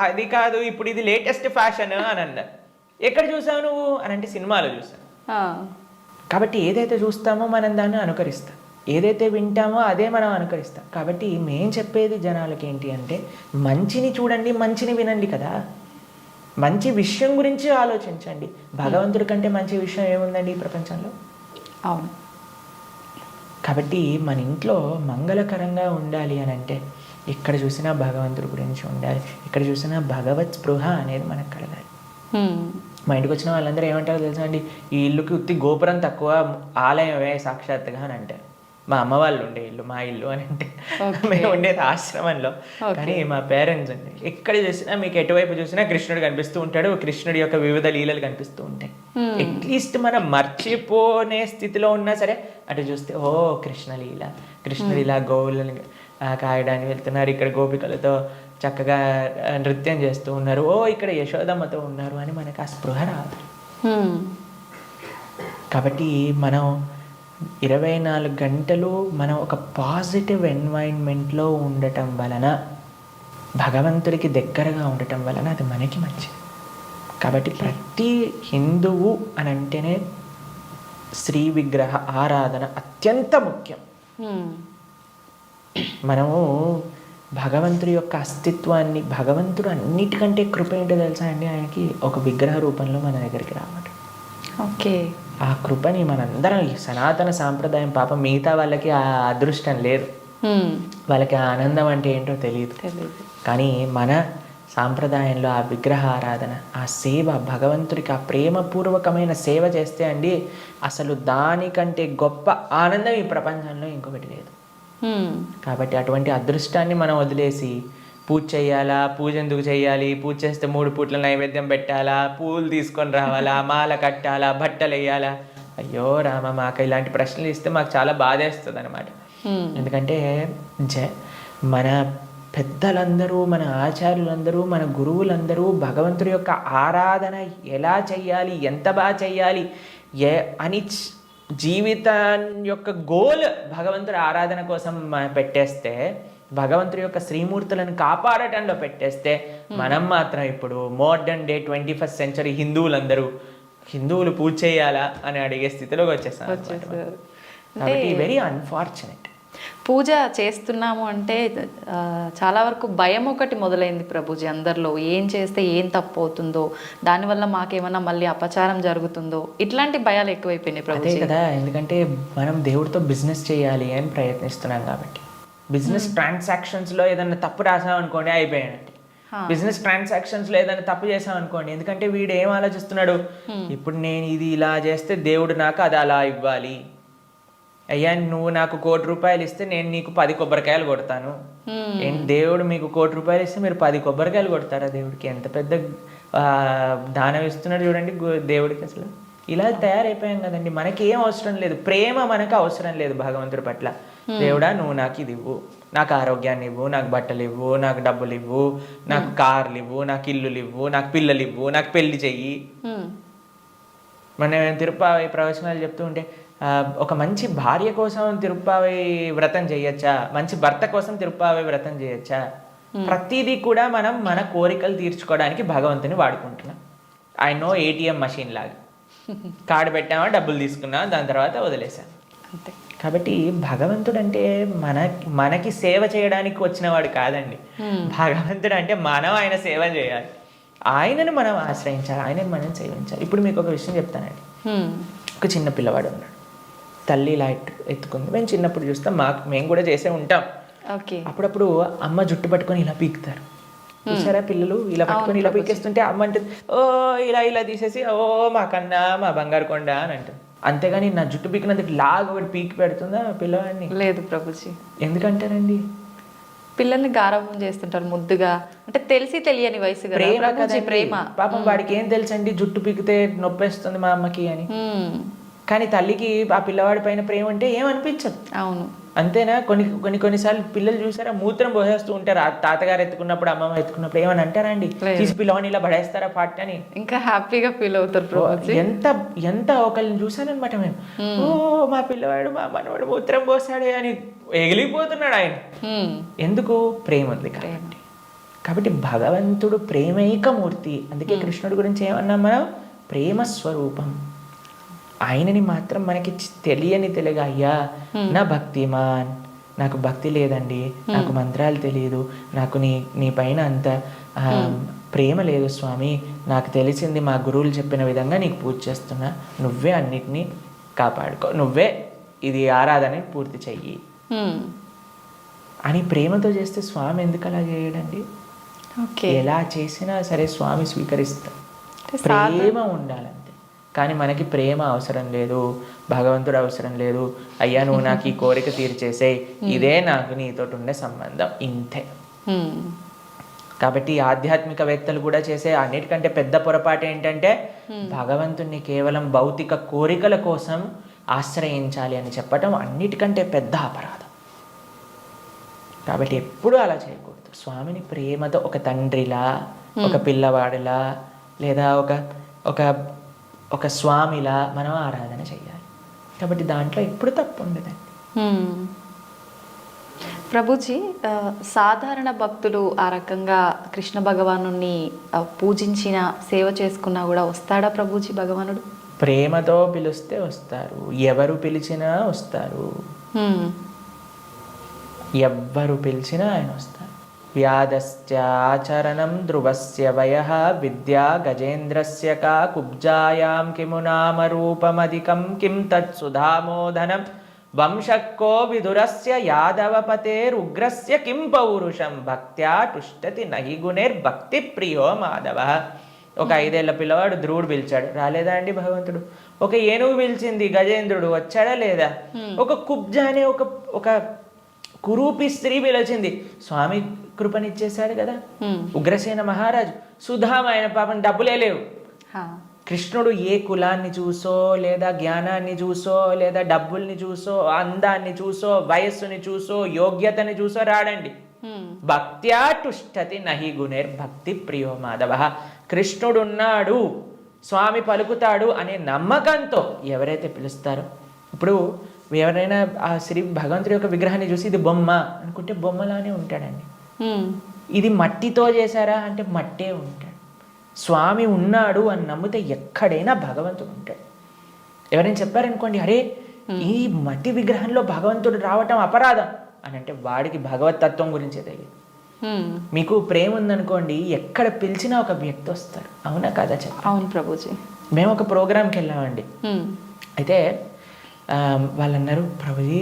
అది కాదు ఇప్పుడు ఇది లేటెస్ట్ ఫ్యాషన్ అని అన్నారు. ఎక్కడ చూసావు నువ్వు అని అంటే, సినిమాలో చూసాను. కాబట్టి ఏదైతే చూస్తామో మనం దాన్ని అనుకరిస్తాం, ఏదైతే వింటామో అదే మనం అనుకరిస్తాం. కాబట్టి మేం చెప్పేది జనాలకి ఏంటి అంటే, మంచిని చూడండి, మంచిని వినండి కదా, మంచి విషయం గురించి ఆలోచించండి. భగవంతుడి కంటే మంచి విషయం ఏముందండి ఈ ప్రపంచంలో? అవును. కాబట్టి మన ఇంట్లో మంగళకరంగా ఉండాలి అని అంటే, ఎక్కడ చూసినా భగవంతుడి గురించి ఉండాలి, ఇక్కడ చూసినా భగవత్ స్పృహ అనేది మనకు కలగాలి. మా ఇంటికి వచ్చిన వాళ్ళందరూ ఏమంటారో తెలుసా అండి, ఈ ఇల్లుకి ఉత్తి గోపురం తక్కువ, ఆలయమే సాక్షాత్తుగా అని అంటారు. మా అమ్మ వాళ్ళు ఉండే ఇల్లు మా ఇల్లు అని అంటే, మేము ఉండేది ఆశ్రమంలో. కానీ మా పేరెంట్స్ అండి, ఎక్కడ చూసినా మీకు ఎటువైపు చూసినా కృష్ణుడు కనిపిస్తూ ఉంటాడు, కృష్ణుడి యొక్క వివిధ లీలలు కనిపిస్తూ ఉంటాయి. అట్లీస్ట్ మనం మర్చిపోనే స్థితిలో ఉన్నా సరే అటు చూస్తే, ఓ కృష్ణలీల, కృష్ణుడు ఇలా గోవులను కాయడానికి వెళ్తున్నారు, ఇక్కడ గోపికలతో చక్కగా నృత్యం చేస్తూ ఉన్నారు, ఓ ఇక్కడ యశోదమ్మతో ఉన్నారు అని మనకు ఆ స్పృహ రాదు. కాబట్టి మనం 24 గంటలు మనం ఒక పాజిటివ్ ఎన్వైరన్మెంట్లో ఉండటం వలన, భగవంతుడికి దగ్గరగా ఉండటం వలన అది మనకి మంచిది. కాబట్టి ప్రతి హిందువు అని అంటేనే శ్రీ విగ్రహ ఆరాధన అత్యంత ముఖ్యం. మనము భగవంతుడి యొక్క అస్తిత్వాన్ని, భగవంతుడు అన్నిటికంటే కృప ఏంటో తెలుసా అండి, ఆయనకి ఒక విగ్రహ రూపంలో మన దగ్గరికి రావడం. ఓకే. ఆ కృపని మనందరం, ఈ సనాతన సాంప్రదాయం, పాపం మిగతా వాళ్ళకి ఆ అదృష్టం లేదు, వాళ్ళకి ఆ ఆనందం అంటే ఏంటో తెలియదు. కానీ మన సాంప్రదాయంలో ఆ విగ్రహ ఆరాధన, ఆ సేవ, భగవంతుడికి ఆ ప్రేమపూర్వకమైన సేవ చేస్తే అండి, అసలు దానికంటే గొప్ప ఆనందం ఈ ప్రపంచంలో ఇంకొకటి లేదు. కాబట్టి అటువంటి అదృష్టాన్ని మనం వదిలేసి పూజ చేయాలా, పూజ ఎందుకు చేయాలి, పూజ చేస్తే 3 పూట్ల నైవేద్యం పెట్టాలా, పూలు తీసుకొని రావాలా, మాల కట్టాలా, బట్టలు వేయాలా, అయ్యో రామ, మాకు ఇలాంటి ప్రశ్నలు ఇస్తే మాకు చాలా బాధేస్తుంది అనమాట. ఎందుకంటే మన పెద్దలందరూ, మన ఆచార్యులందరూ, మన గురువులందరూ భగవంతుడి యొక్క ఆరాధన ఎలా చెయ్యాలి, ఎంత బాగా చెయ్యాలి అని జీవితం యొక్క గోల్ భగవంతుడి ఆరాధన కోసం పెట్టేస్తే, భగవంతుడి యొక్క శ్రీమూర్తులను కాపాడటంలో పెట్టేస్తే, మనం మాత్రం ఇప్పుడు మోడర్న్ డే 21st సెంచరీ హిందువులు పూజ చేయాలా అని అడిగే స్థితిలోకి వచ్చేసాం. కాబట్టి వెరీ అన్ఫార్చునేట్. పూజ చేస్తున్నాము అంటే చాలా వరకు భయం ఒకటి మొదలైంది ప్రభుజీ అందరిలో. ఏం చేస్తే ఏం తప్పు అవుతుందో, దానివల్ల మాకేమన్నా మళ్ళీ అపచారం జరుగుతుందో, ఇట్లాంటి భయాలు ఎక్కువైపోయినాయి ప్రభుజీ. అదే కదా, ఎందుకంటే మనం దేవుడితో బిజినెస్ చేయాలి అని ప్రయత్నిస్తున్నాం కాబట్టి. బిజినెస్ ట్రాన్సాక్షన్స్లో ఏదైనా తప్పు రాసాం అనుకోండి, అయిపోయానంటే. బిజినెస్ ట్రాన్సాక్షన్స్లో ఏదైనా తప్పు చేసాం అనుకోండి, ఎందుకంటే వీడు ఏం ఆలోచిస్తున్నాడు, ఇప్పుడు నేను ఇది ఇలా చేస్తే దేవుడు నాకు అది అలా ఇవ్వాలి, అయ్యా నువ్వు నాకు 1 కోటి రూపాయలు ఇస్తే నేను నీకు 10 కొబ్బరికాయలు కొడతాను. ఏంటి, దేవుడు మీకు 1 కోటి రూపాయలు ఇస్తే మీరు 10 కొబ్బరికాయలు కొడతారా? దేవుడికి ఎంత పెద్ద దానం ఇస్తున్నాడు చూడండి దేవుడికి. అసలు ఇలా తయారైపోయాం కదండి. మనకి ఏం అవసరం లేదు, ప్రేమ మనకు అవసరం లేదు భగవంతుడి పట్ల. దేవుడా నువ్వు నాకు ఇది ఇవ్వు, నాకు ఆరోగ్యాన్ని ఇవ్వు, నాకు బట్టలు ఇవ్వు, నాకు డబ్బులు ఇవ్వు, నాకు కార్లు ఇవ్వు, నాకు ఇల్లులు ఇవ్వు, నాకు పిల్లలు ఇవ్వు, నాకు పెళ్లి చెయ్యి. మనం తిరుపతి ప్రవచనాలు చెప్తూ ఉంటే, ఒక మంచి భార్య కోసం తిరుప్పావై వ్రతం చేయొచ్చా, మంచి భర్త కోసం తిరుప్పావై వ్రతం చేయొచ్చా? ప్రతిదీ కూడా మనం మన కోరికలు తీర్చుకోవడానికి భగవంతుని వాడుకుంటున్నాం. ఆయన ATM మషిన్ లాగా కార్డు పెట్టామా, డబ్బులు తీసుకున్నాం, దాని తర్వాత వదిలేసాం అంతే. కాబట్టి భగవంతుడు అంటే మనకి సేవ చేయడానికి వచ్చిన వాడు కాదండి. భగవంతుడు అంటే మనం ఆయన సేవ చేయాలి. ఆయనను మనం ఆశ్రయించాలి, ఆయనను మనం సేవించాలి. ఇప్పుడు మీకు ఒక విషయం చెప్తానండి. ఒక చిన్న పిల్లవాడు ఉన్నాడు, తల్లి ఇలా ఎత్తుకుంది. మేము చిన్నప్పుడు చూస్తాం, మేము కూడా చేసే ఉంటాం. ఓకే. అప్పుడప్పుడు అమ్మ జుట్టు పట్టుకొని ఇలా పీకుతారు, చూసారా? పిల్లలు ఇలా పట్టుకొని ఇలా పీకేస్తుంటే అమ్మ అంటుంది, ఓ ఇలా ఇలా తీసేసి, ఓ మా కన్నా మా బంగారు కొండ అని అంటుంది. అంతేగాని నా జుట్టు పీకినందుకు లాగా ఒకటి పీకి పెడుతుందా పిల్లవాడిని? లేదు ప్రభుజీ. ఎందుకంటారండి? పిల్లల్ని గారాబం చేస్తుంటారు ముద్దుగా, అంటే తెలిసి తెలియని వయసు కదా ప్రేమ ప్రభుజీ, కదండి. ప్రేమ. పాపం వాడికి ఏం తెలుసండి జుట్టు పీకితే నొప్పేస్తుంది మా అమ్మకి అని. కానీ తల్లికి ఆ పిల్లవాడి పైన ప్రేమ అంటే ఏమనిపించదు. అవును, అంతేనా? కొన్నిసార్లు పిల్లలు చూసారా మూత్రం పోసేస్తూ ఉంటారు, ఆ తాతగారు ఎత్తుకున్నప్పుడు అమ్మమ్మ ఎత్తుకున్నప్పుడు ఏమని అంటారా అండి? తీసి పిల్లవాడిని ఇలా పడేస్తారా పాట అని? ఇంకా హ్యాపీగా ఫీల్ అవుతారు ప్రభుజీ. ఎంత ఒకళ్ళని చూసానమాట మేము, ఓ మా పిల్లవాడు మా మనవాడు మూత్రం పోసాడే అని ఎగిలిపోతున్నాడు ఆయన. ఎందుకు? ప్రేమ ఉంది కాబట్టి భగవంతుడు ప్రేమైకమూర్తి. అందుకే కృష్ణుడి గురించి ఏమన్నాం మనం? ప్రేమ స్వరూపం. ఆయనని మాత్రం మనకి తెలియగా, అయ్యా నా భక్తిమాన్, నాకు భక్తి లేదండి, నాకు మంత్రాలు తెలియదు, నాకు నీ పైన అంత ప్రేమ లేదు స్వామి, నాకు తెలిసింది మా గురువులు చెప్పిన విధంగా నీకు పూజ చేస్తున్నా, నువ్వే అన్నిటినీ కాపాడుకో, నువ్వే ఇది ఆరాధన పూర్తి చెయ్యి అని ప్రేమతో చేస్తే స్వామి ఎందుకు అలా చేయడండి? ఎలా చేసినా సరే స్వామి స్వీకరిస్తాం. ప్రేమ ఉండాలంతే. కానీ మనకి ప్రేమ అవసరం లేదు, భగవంతుడు అవసరం లేదు. అయ్యా నువ్వు నాకు ఈ కోరిక తీర్చేసేయ్, ఇదే నాకు నీతో ఉండే సంబంధం, ఇంతే. కాబట్టి ఆధ్యాత్మికవేత్తలు కూడా చేసే అన్నిటికంటే పెద్ద పొరపాటు ఏంటంటే భగవంతుణ్ణి కేవలం భౌతిక కోరికల కోసం ఆశ్రయించాలి అని చెప్పటం అన్నిటికంటే పెద్ద అపరాధం. కాబట్టి ఎప్పుడూ అలా చేయకూడదు. స్వామిని ప్రేమతో ఒక తండ్రిలా, ఒక పిల్లవాడిలా, లేదా ఒక స్వామిలా మనం ఆరాధన చేయాలి. కాబట్టి దాంట్లో ఎప్పుడు తప్పు ఉండదండి. ప్రభుజీ, సాధారణ భక్తులు ఆ రకంగా కృష్ణ భగవాను పూజించిన సేవ చేసుకున్నా కూడా వస్తాడా ప్రభుజీ భగవానుడు? ప్రేమతో పిలిస్తే వస్తారు, ఎవరు పిలిచినా వస్తారు. ఎవ్వరు పిలిచినా ఆయన వస్తారు. వ్యాధశ్చాచరణం ధ్రువస్య వయః విద్యా గజేంద్రస్య కా కుబ్జాయాం కిము నామ రూపమధికం కిం తత్సుధామోదనం వంశక్కో విదురస్య యాదవపతేరుగ్రస్య కిం పౌరుషం భక్త్యా తుష్టతి నహి గుణైర్భక్తి ప్రియో మాధవ. ఒక 5 ఏళ్ల పిల్లవాడు ధ్రువుడు పిలిచాడు, రాలేదా అండి భగవంతుడు? ఒక ఏనుగు పిలిచింది, గజేంద్రుడు వచ్చాడా లేదా? ఒక కుబ్జ అనే ఒక కురూపి స్త్రీ పిలిచింది, స్వామి కృపనిచ్చేశాడు కదా. ఉగ్రసేన మహారాజు, సుధామ, ఆయన పాపం డబ్బులే లేవు. కృష్ణుడు ఏ కులాన్ని చూసో, లేదా జ్ఞానాన్ని చూసో, లేదా డబ్బుల్ని చూసో, అందాన్ని చూసో, వయస్సుని చూసో, యోగ్యతని చూసో రాడండి. భక్త్యా తుష్టతి నహి గుణైర్భక్తి ప్రియో మాధవ. కృష్ణుడున్నాడు, స్వామి పలుకుతాడు అనే నమ్మకంతో ఎవరైతే పిలుస్తారో, ఇప్పుడు ఎవరైనా ఆ శ్రీ భగవంతుడి యొక్క విగ్రహాన్ని చూసి ఇది బొమ్మ అనుకుంటే బొమ్మలానే ఉంటాడండి. ఇది మట్టితో చేశారా అంటే మట్టే ఉంటాడు. స్వామి ఉన్నాడు అని నమ్మితే ఎక్కడైనా భగవంతుడు ఉంటాడు. ఎవరైనా చెప్పారనుకోండి, అరే ఈ మట్టి విగ్రహంలో భగవంతుడు రావటం అపరాధం అని అంటే వాడికి భగవత్ తత్వం గురించే తెలియదు. మీకు ప్రేమ ఉందనుకోండి, ఎక్కడ పిలిచినా ఒక వ్యక్తి వస్తారు. అవునా కదా? అవును ప్రభుజీ. మేము ఒక ప్రోగ్రామ్కి వెళ్ళామండి. అయితే వాళ్ళు అన్నారు, ప్రభుజీ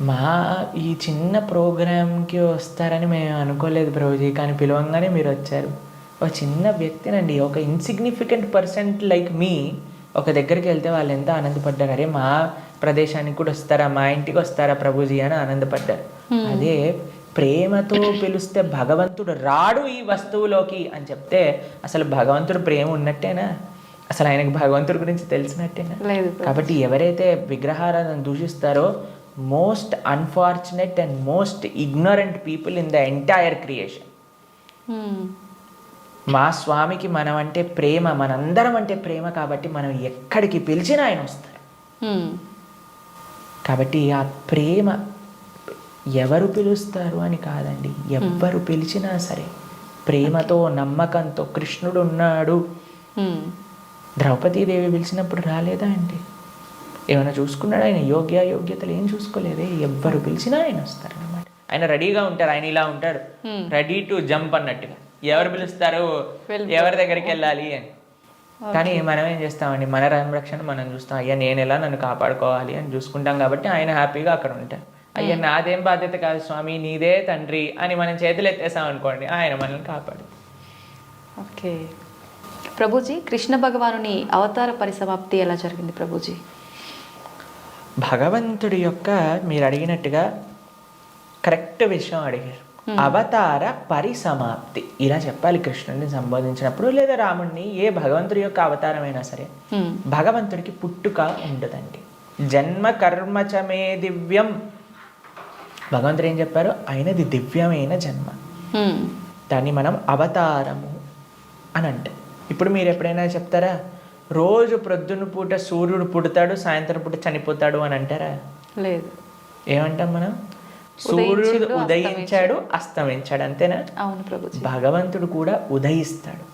మా ఈ చిన్న ప్రోగ్రామ్కి వస్తారని మేము అనుకోలేదు ప్రభుజీ, కానీ పిలవంగానే మీరు వచ్చారు. ఒక చిన్న వ్యక్తినండి, ఒక ఇన్సిగ్నిఫికెంట్ పర్సెంట్ లైక్ మీ ఒక దగ్గరికి వెళ్తే వాళ్ళు ఎంత ఆనందపడ్డారు. అరే మా ప్రదేశానికి కూడా వస్తారా, మా ఇంటికి వస్తారా ప్రభుజీ అని ఆనందపడ్డారు. అదే ప్రేమతో పిలిస్తే భగవంతుడు రాడు ఈ వస్తువులోకి అని చెప్తే అసలు భగవంతుడు ప్రేమ ఉన్నట్టేనా? అసలు ఆయనకు భగవంతుడి గురించి తెలిసినట్టేనా? కాబట్టి ఎవరైతే విగ్రహారాధన దూషిస్తారో most unfortunate and most ignorant people in the entire creation. మా స్వామికి మనం అంటే ప్రేమ, మనందరం అంటే ప్రేమ, కాబట్టి మనం ఎక్కడికి పిలిచినా ఆయన వస్తారు. కాబట్టి ఆ ప్రేమ ఎవరు పిలుస్తారు అని కాదండి, ఎవ్వరు పిలిచినా సరే ప్రేమతో నమ్మకంతో కృష్ణుడు ఉన్నాడు. ద్రౌపదీదేవి పిలిచినప్పుడు రాలేదా అండి? ఏమైనా చూసుకున్నాడు ఆయన? యోగ్యతలు ఏం చూసుకోలేదే. ఎవ్వరు పిలిచినా ఆయన వస్తారు అన్నమాట. ఆయన రెడీగా ఉంటారు, ఆయన ఇలా ఉంటాడు, రెడీ టు జంప్ అన్నట్టుగా. ఎవరు పిలుస్తారు, వెళ్ళిపో. ఎవరి దగ్గరికి వెళ్ళాలి అని. కానీ మనం ఏం చేస్తామండి, మన సంరక్షణ మనం చూస్తాం. అయ్యా నేను ఎలా నన్ను కాపాడుకోవాలి అని చూసుకుంటాం కాబట్టి ఆయన హ్యాపీగా అక్కడ ఉంటారు. అయ్యా నాదేం బాధ్యత కాదు స్వామి, నీదే తండ్రి అని మనం చేతులు ఎత్తేసాం అనుకోండి, ఆయన మనల్ని కాపాడు. ఓకే ప్రభుజీ, కృష్ణ భగవానుని అవతార పరిసమాప్తి ఎలా జరిగింది ప్రభుజీ? భగవంతుడి యొక్క మీరు అడిగినట్టుగా కరెక్ట్ విషయం అడిగారు. అవతార పరిసమాప్తి ఇలా చెప్పాలి కృష్ణుడిని సంబోధించినప్పుడు, లేదా రాముడిని, ఏ భగవంతుడి యొక్క అవతారమైనా సరే. భగవంతుడికి పుట్టుక ఉండదండి. జన్మ కర్మచమే దివ్యం. భగవంతుడు ఏం చెప్పారు, ఆయనది దివ్యమైన జన్మ. దాన్ని మనం అవతారము అని అంటాం. ఇప్పుడు మీరు ఎప్పుడైనా చెప్తారా, రోజు ప్రొద్దున పూట సూర్యుడు పుడతాడు, సాయంత్రం పూట చనిపోతాడు అని అంటారా? లేదు. ఏమంటాం మనం? సూర్యుడు ఉదయించాడు, అస్తమించాడు, అంతేనా? అవును ప్రభుజీ. భగవంతుడు కూడా ఉదయిస్తాడు,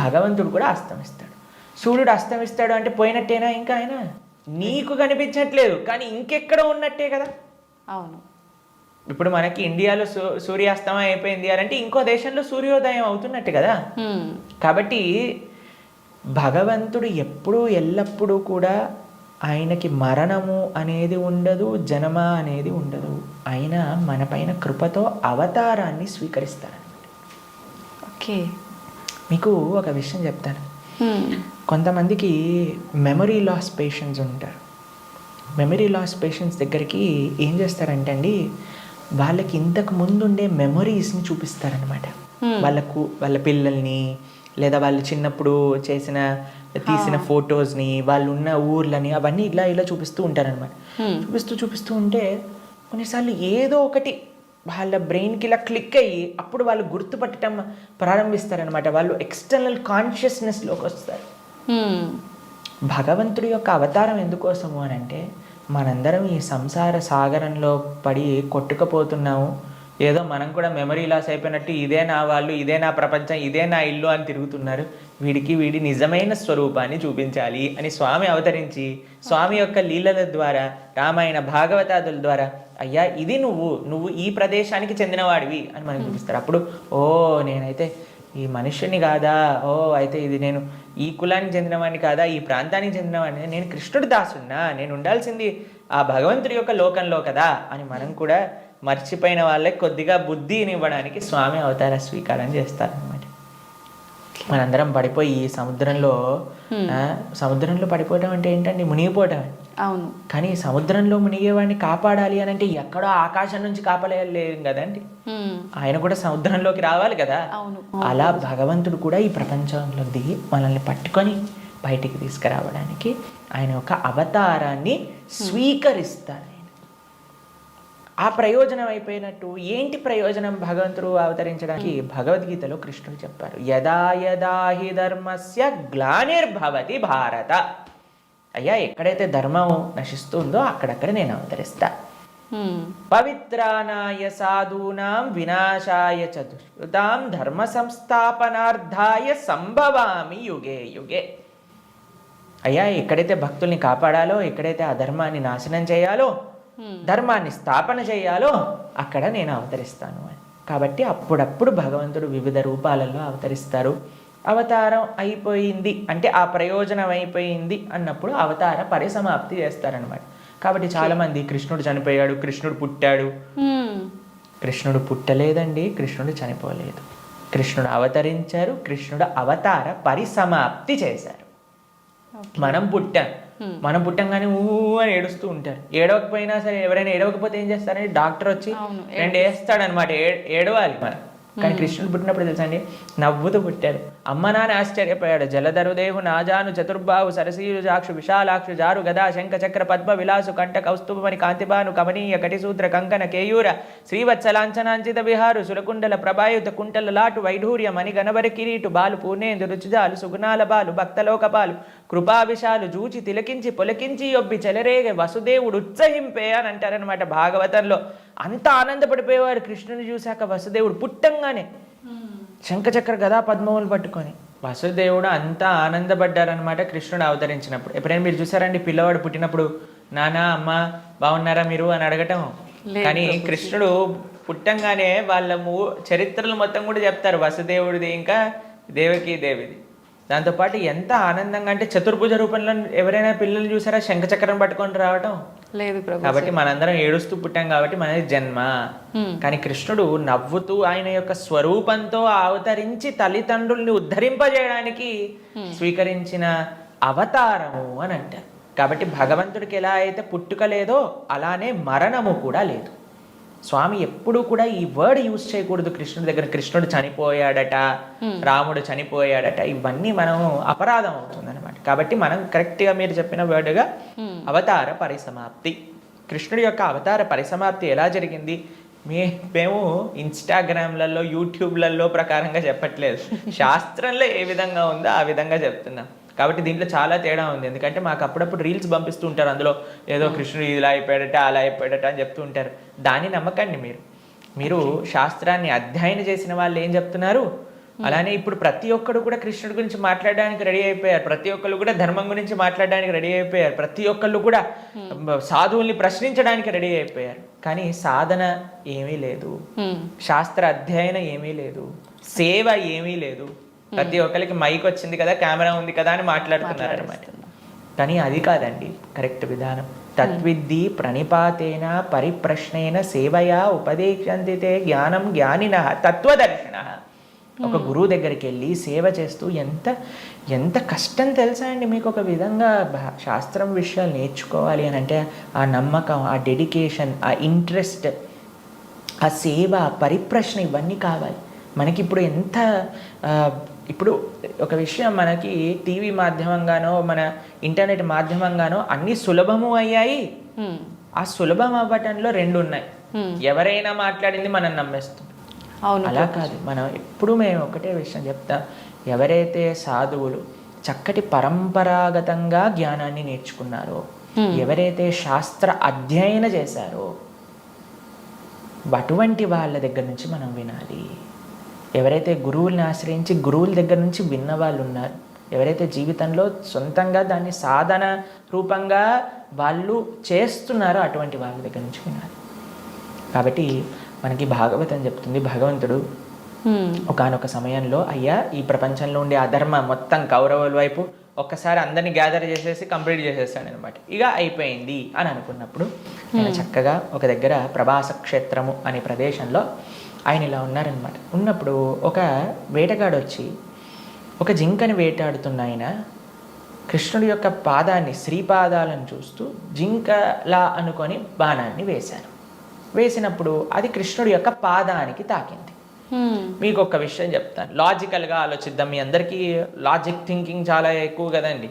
భగవంతుడు కూడా అస్తమిస్తాడు. సూర్యుడు అస్తమిస్తాడు అంటే పోయినట్టేనా? ఇంకా ఆయన నీకు కనిపించట్లేదు, కానీ ఇంకెక్కడ ఉన్నట్టే కదా. అవును. ఇప్పుడు మనకి ఇండియాలో సూర్యాస్తమయం అయిపోయింది అంటే ఇంకో దేశంలో సూర్యోదయం అవుతున్నట్టు కదా. కాబట్టి భగవంతుడు ఎప్పుడూ ఎల్లప్పుడూ కూడా ఆయనకి మరణము అనేది ఉండదు, జనమ అనేది ఉండదు. ఆయన మన పైన కృపతో అవతారాన్ని స్వీకరిస్తారనమాట. ఓకే, మీకు ఒక విషయం చెప్తాను. కొంతమందికి మెమరీ లాస్ పేషెంట్స్ ఉంటారు. మెమరీ లాస్ పేషెంట్స్ దగ్గరికి ఏం చేస్తారంటే అండి, వాళ్ళకి ఇంతకు ముందు ఉండే మెమరీస్ని చూపిస్తారనమాట. వాళ్ళ పిల్లల్ని, లేదా వాళ్ళు చిన్నప్పుడు తీసిన ఫొటోస్ని, వాళ్ళు ఉన్న ఊర్లని, అవన్నీ ఇలా చూపిస్తూ ఉంటారనమాట. చూపిస్తూ ఉంటే కొన్నిసార్లు ఏదో ఒకటి వాళ్ళ బ్రెయిన్కి ఇలా క్లిక్ అయ్యి అప్పుడు వాళ్ళు గుర్తుపట్టడం ప్రారంభిస్తారనమాట. వాళ్ళు ఎక్స్టర్నల్ కాన్షియస్నెస్లోకి వస్తారు. భగవంతుడి యొక్క అవతారం ఎందుకోసము అని అంటే, మనందరం ఈ సంసార సాగరంలో పడి కొట్టుకుపోతున్నాము. ఏదో మనం కూడా మెమరీ లాస్ అయిపోయినట్టు ఇదే నా వాళ్ళు, ఇదే నా ప్రపంచం, ఇదే నా ఇల్లు అని తిరుగుతున్నారు. వీడి నిజమైన స్వరూపాన్ని చూపించాలి అని స్వామి అవతరించి, స్వామి యొక్క లీలల ద్వారా, రామాయణ భాగవతాదుల ద్వారా, అయ్యా ఇది నువ్వు ఈ ప్రదేశానికి చెందినవాడివి అని మనకు చూపిస్తారు. అప్పుడు ఓ నేనైతే ఈ మనుష్యుని కాదా, ఓ అయితే ఇది నేను ఈ కులానికి చెందినవాడిని కాదా, ఈ ప్రాంతానికి చెందినవాడిని, నేను కృష్ణుడి దాసున్నా, నేను ఉండాల్సింది ఆ భగవంతుడి యొక్క లోకంలో కదా అని మనం కూడా మర్చిపోయిన వాళ్ళకి కొద్దిగా బుద్ధిని ఇవ్వడానికి స్వామి అవతార స్వీకారం చేస్తారనమాట. మనందరం పడిపోయి ఈ సముద్రంలో పడిపోవటం అంటే ఏంటండి, మునిగిపోవటం. అవును. కానీ సముద్రంలో మునిగేవాడిని కాపాడాలి అని అంటే ఎక్కడో ఆకాశం నుంచి కాపాడలేం కదండి, ఆయన కూడా సముద్రంలోకి రావాలి కదా. అలా భగవంతుడు కూడా ఈ ప్రపంచంలో దిగి మనల్ని పట్టుకొని బయటికి తీసుకురావడానికి ఆయన ఒక అవతారాన్ని స్వీకరిస్తారు. ఆ ప్రయోజనం అయిపోయినట్టు ఏంటి ప్రయోజనం భగవంతుడు అవతరించడానికి? భగవద్గీతలో కృష్ణుడు చెప్పారు, యదా యదా హి ధర్మస్య గ్లానిర్భవతి భారత. అయ్యా ఎక్కడైతే ధర్మం నశిస్తుందో అక్కడక్కడ నేను అవతరిస్తా. పవిత్రానాయ సాధూనాం వినాశాయ చతుష్కృతాం ధర్మ సంస్థాపనార్థాయ సంభవామి యుగే యుగే. అయ్యా ఎక్కడైతే భక్తుల్ని కాపాడాలో, ఎక్కడైతే అధర్మాన్ని నాశనం చేయాలో, ధర్మాన్ని స్థాపన చేయాలో అక్కడ నేను అవతరిస్తాను అని. కాబట్టి అప్పుడప్పుడు భగవంతుడు వివిధ రూపాలలో అవతరిస్తారు. అవతారం అయిపోయింది అంటే, ఆ ప్రయోజనం అయిపోయింది అన్నప్పుడు అవతార పరిసమాప్తి చేస్తారనమాట. కాబట్టి చాలామంది కృష్ణుడు చనిపోయాడు, కృష్ణుడు పుట్టాడు. కృష్ణుడు పుట్టలేదండి, కృష్ణుడు చనిపోలేదు. కృష్ణుడు అవతరించారు, కృష్ణుడు అవతార పరిసమాప్తి చేశారు. మనం పుట్టంగానే అని ఏడుస్తూ ఉంటారు. ఏడవకపోయినా సరే, ఎవరైనా ఏడవకపోతే ఏం చేస్తారంటే డాక్టర్ వచ్చి రెండు వేస్తాడనమాట, ఏడవాలి మనం. కానీ కృష్ణుడు పుట్టినప్పుడు తెలుసండి, నవ్వుతూ పుట్టారు. అమ్మ నాన్న ఆశ్చర్యపోయాడు. జలధరుదేహు నాజాను చతుర్బాహు సరసీరు జాక్షు విశాలాక్షు జారు గదా శంఖ చక్ర పద్మ విలాసు కంఠ కౌస్తుభమణి కాంతిబాను కమనీయ కటిసూత్ర కంకణ కేయూర శ్రీవత్సలాంఛనాంచిత విహారు సురకుండల ప్రభాయుత కుంటల లాటు వైఢూర్య మణి గణవరి కిరీటు బాలు పూర్ణేందు రుచిజాలు సుగుణాల బాలు భక్తలోకపాలు కృపావిశాలు జూచి తిలకించి పొలకించి యొబ్బి చెలరేగ వసుదేవుడు ఉత్సహింపే అని అంటారనమాట భాగవతంలో. అంత ఆనందపడిపోయేవాడు కృష్ణుని చూశాక. వసుదేవుడు పుట్టంగానే శంఖచక్ర గదా పద్మములు పట్టుకొని వసుదేవుడు అంతా ఆనందపడ్డారనమాట కృష్ణుడు అవతరించినప్పుడు. ఎప్పుడైనా మీరు చూసారండి పిల్లవాడు పుట్టినప్పుడు నాన్న అమ్మ బాగున్నారా మీరు అని అడగటం? కానీ కృష్ణుడు పుట్టంగానే వాళ్ళ చరిత్రలు మొత్తం కూడా చెప్తారు, వసుదేవుడిది ఇంకా దేవకీ దేవిది. దాంతోపాటు ఎంత ఆనందంగా అంటే చతుర్భుజ రూపంలో ఎవరైనా పిల్లలు చూసారా శంఖచక్రం పట్టుకొని రావటం? లేదు ప్రభు. కాబట్టి మనందరం ఏడుస్తూ పుట్టాం కాబట్టి మనది జన్మ. కానీ కృష్ణుడు నవ్వుతూ ఆయన యొక్క స్వరూపంతో అవతరించి తల్లిదండ్రుల్ని ఉద్ధరింపజేయడానికి స్వీకరించిన అవతారము అని అంటారు. కాబట్టి భగవంతుడికి ఎలా అయితే పుట్టుక లేదో అలానే మరణము కూడా లేదు. స్వామి ఎప్పుడు కూడా ఈ వర్డ్ యూజ్ చేయకూడదు కృష్ణుడి దగ్గర. కృష్ణుడు చనిపోయాడట, రాముడు చనిపోయాడట, ఇవన్నీ మనం అపరాధం అవుతుంది అనమాట. కాబట్టి మనం కరెక్ట్గా మీరు చెప్పిన వర్డ్గా అవతార పరిసమాప్తి, కృష్ణుడి యొక్క అవతార పరిసమాప్తి ఎలా జరిగింది మేము ఇన్స్టాగ్రామ్లలో యూట్యూబ్లలో ప్రకారంగా చెప్పట్లేదు, శాస్త్రంలో ఏ విధంగా ఉందో ఆ విధంగా చెప్తున్నాం. కాబట్టి దీంట్లో చాలా తేడా ఉంది. ఎందుకంటే మాకు అప్పుడప్పుడు రీల్స్ పంపిస్తూ ఉంటారు, అందులో ఏదో కృష్ణుడు ఇలా అయిపోయాడట అలా అయిపోయాడట అని చెప్తూ ఉంటారు. దాన్ని నమ్మకండి. మీరు శాస్త్రాన్ని అధ్యయనం చేసిన వాళ్ళు ఏం చెప్తున్నారు, అలానే ఇప్పుడు ప్రతి ఒక్కరు కూడా కృష్ణుడి గురించి మాట్లాడడానికి రెడీ అయిపోయారు, ప్రతి ఒక్కరు కూడా ధర్మం గురించి మాట్లాడడానికి రెడీ అయిపోయారు, ప్రతి ఒక్కళ్ళు కూడా సాధువుల్ని ప్రశ్నించడానికి రెడీ అయిపోయారు. కానీ సాధన ఏమీ లేదు, శాస్త్ర అధ్యయనం ఏమీ లేదు, సేవ ఏమీ లేదు. ప్రతి ఒక్కరికి మైక్ వచ్చింది కదా, కెమెరా ఉంది కదా అని మాట్లాడుతున్నారు అనమాట. కానీ అది కాదండి కరెక్ట్ విధానం. తద్విద్ధి ప్రణిపాతేన పరిప్రశ్నేన సేవయా ఉపదేశంతితే జ్ఞానం జ్ఞానిన తత్వదర్శన. ఒక గురువు దగ్గరికి వెళ్ళి సేవ చేస్తూ ఎంత కష్టం తెలుసా అండి మీకు. ఒక విధంగా శాస్త్రం విషయాలు నేర్చుకోవాలి అని అంటే ఆ నమ్మకం, ఆ డెడికేషన్, ఆ ఇంట్రెస్ట్, ఆ సేవ, పరిప్రశ్న ఇవన్నీ కావాలి మనకి. ఇప్పుడు ఒక విషయం మనకి టీవీ మాధ్యమంగానో మన ఇంటర్నెట్ మాధ్యమంగానో అన్ని సులభము అయ్యాయి. ఆ సులభం అవ్వటంలో రెండు ఉన్నాయి. ఎవరైనా మాట్లాడింది మనం నమ్మేస్తాం. అలా కాదు. మనం ఎప్పుడు మేము ఒకటే విషయం చెప్తాం, ఎవరైతే సాధువులు చక్కటి పరంపరాగతంగా జ్ఞానాన్ని నేర్చుకున్నారో, ఎవరైతే శాస్త్ర అధ్యయన చేశారో అటువంటి వాళ్ళ దగ్గర నుంచి మనం వినాలి. ఎవరైతే గురువుల్ని ఆశ్రయించి గురువుల దగ్గర నుంచి విన్న వాళ్ళు ఉన్నారు, ఎవరైతే జీవితంలో సొంతంగా దాన్ని సాధన రూపంగా వాళ్ళు చేస్తున్నారో అటువంటి వాళ్ళ దగ్గర నుంచి వినాలి. కాబట్టి మనకి భాగవతం చెప్తుంది, భగవంతుడు ఒకానొక సమయంలో అయ్యా ఈ ప్రపంచంలో ఉండే అధర్మ మొత్తం కౌరవుల వైపు ఒక్కసారి అందరినీ గ్యాదర్ చేసేసి కంప్లీట్ చేసేస్తాడు అనమాట. ఇక అయిపోయింది అని అనుకున్నప్పుడు ఆయన చక్కగా ఒక దగ్గర ప్రభాస క్షేత్రము అనే ప్రదేశంలో ఆయన ఇలా ఉన్నారనమాట. ఉన్నప్పుడు ఒక వేటగాడు వచ్చి ఒక జింకని వేటాడుతున్న ఆయన కృష్ణుడి యొక్క పాదాన్ని, శ్రీపాదాలను చూస్తూ జింకలా అనుకొని బాణాన్ని వేశారు. వేసినప్పుడు అది కృష్ణుడి యొక్క పాదానికి తాకింది. మీకు ఒక విషయం చెప్తాను, లాజికల్గా ఆలోచిద్దాం. మీ అందరికీ లాజిక్ థింకింగ్ చాలా ఎక్కువ కదండి.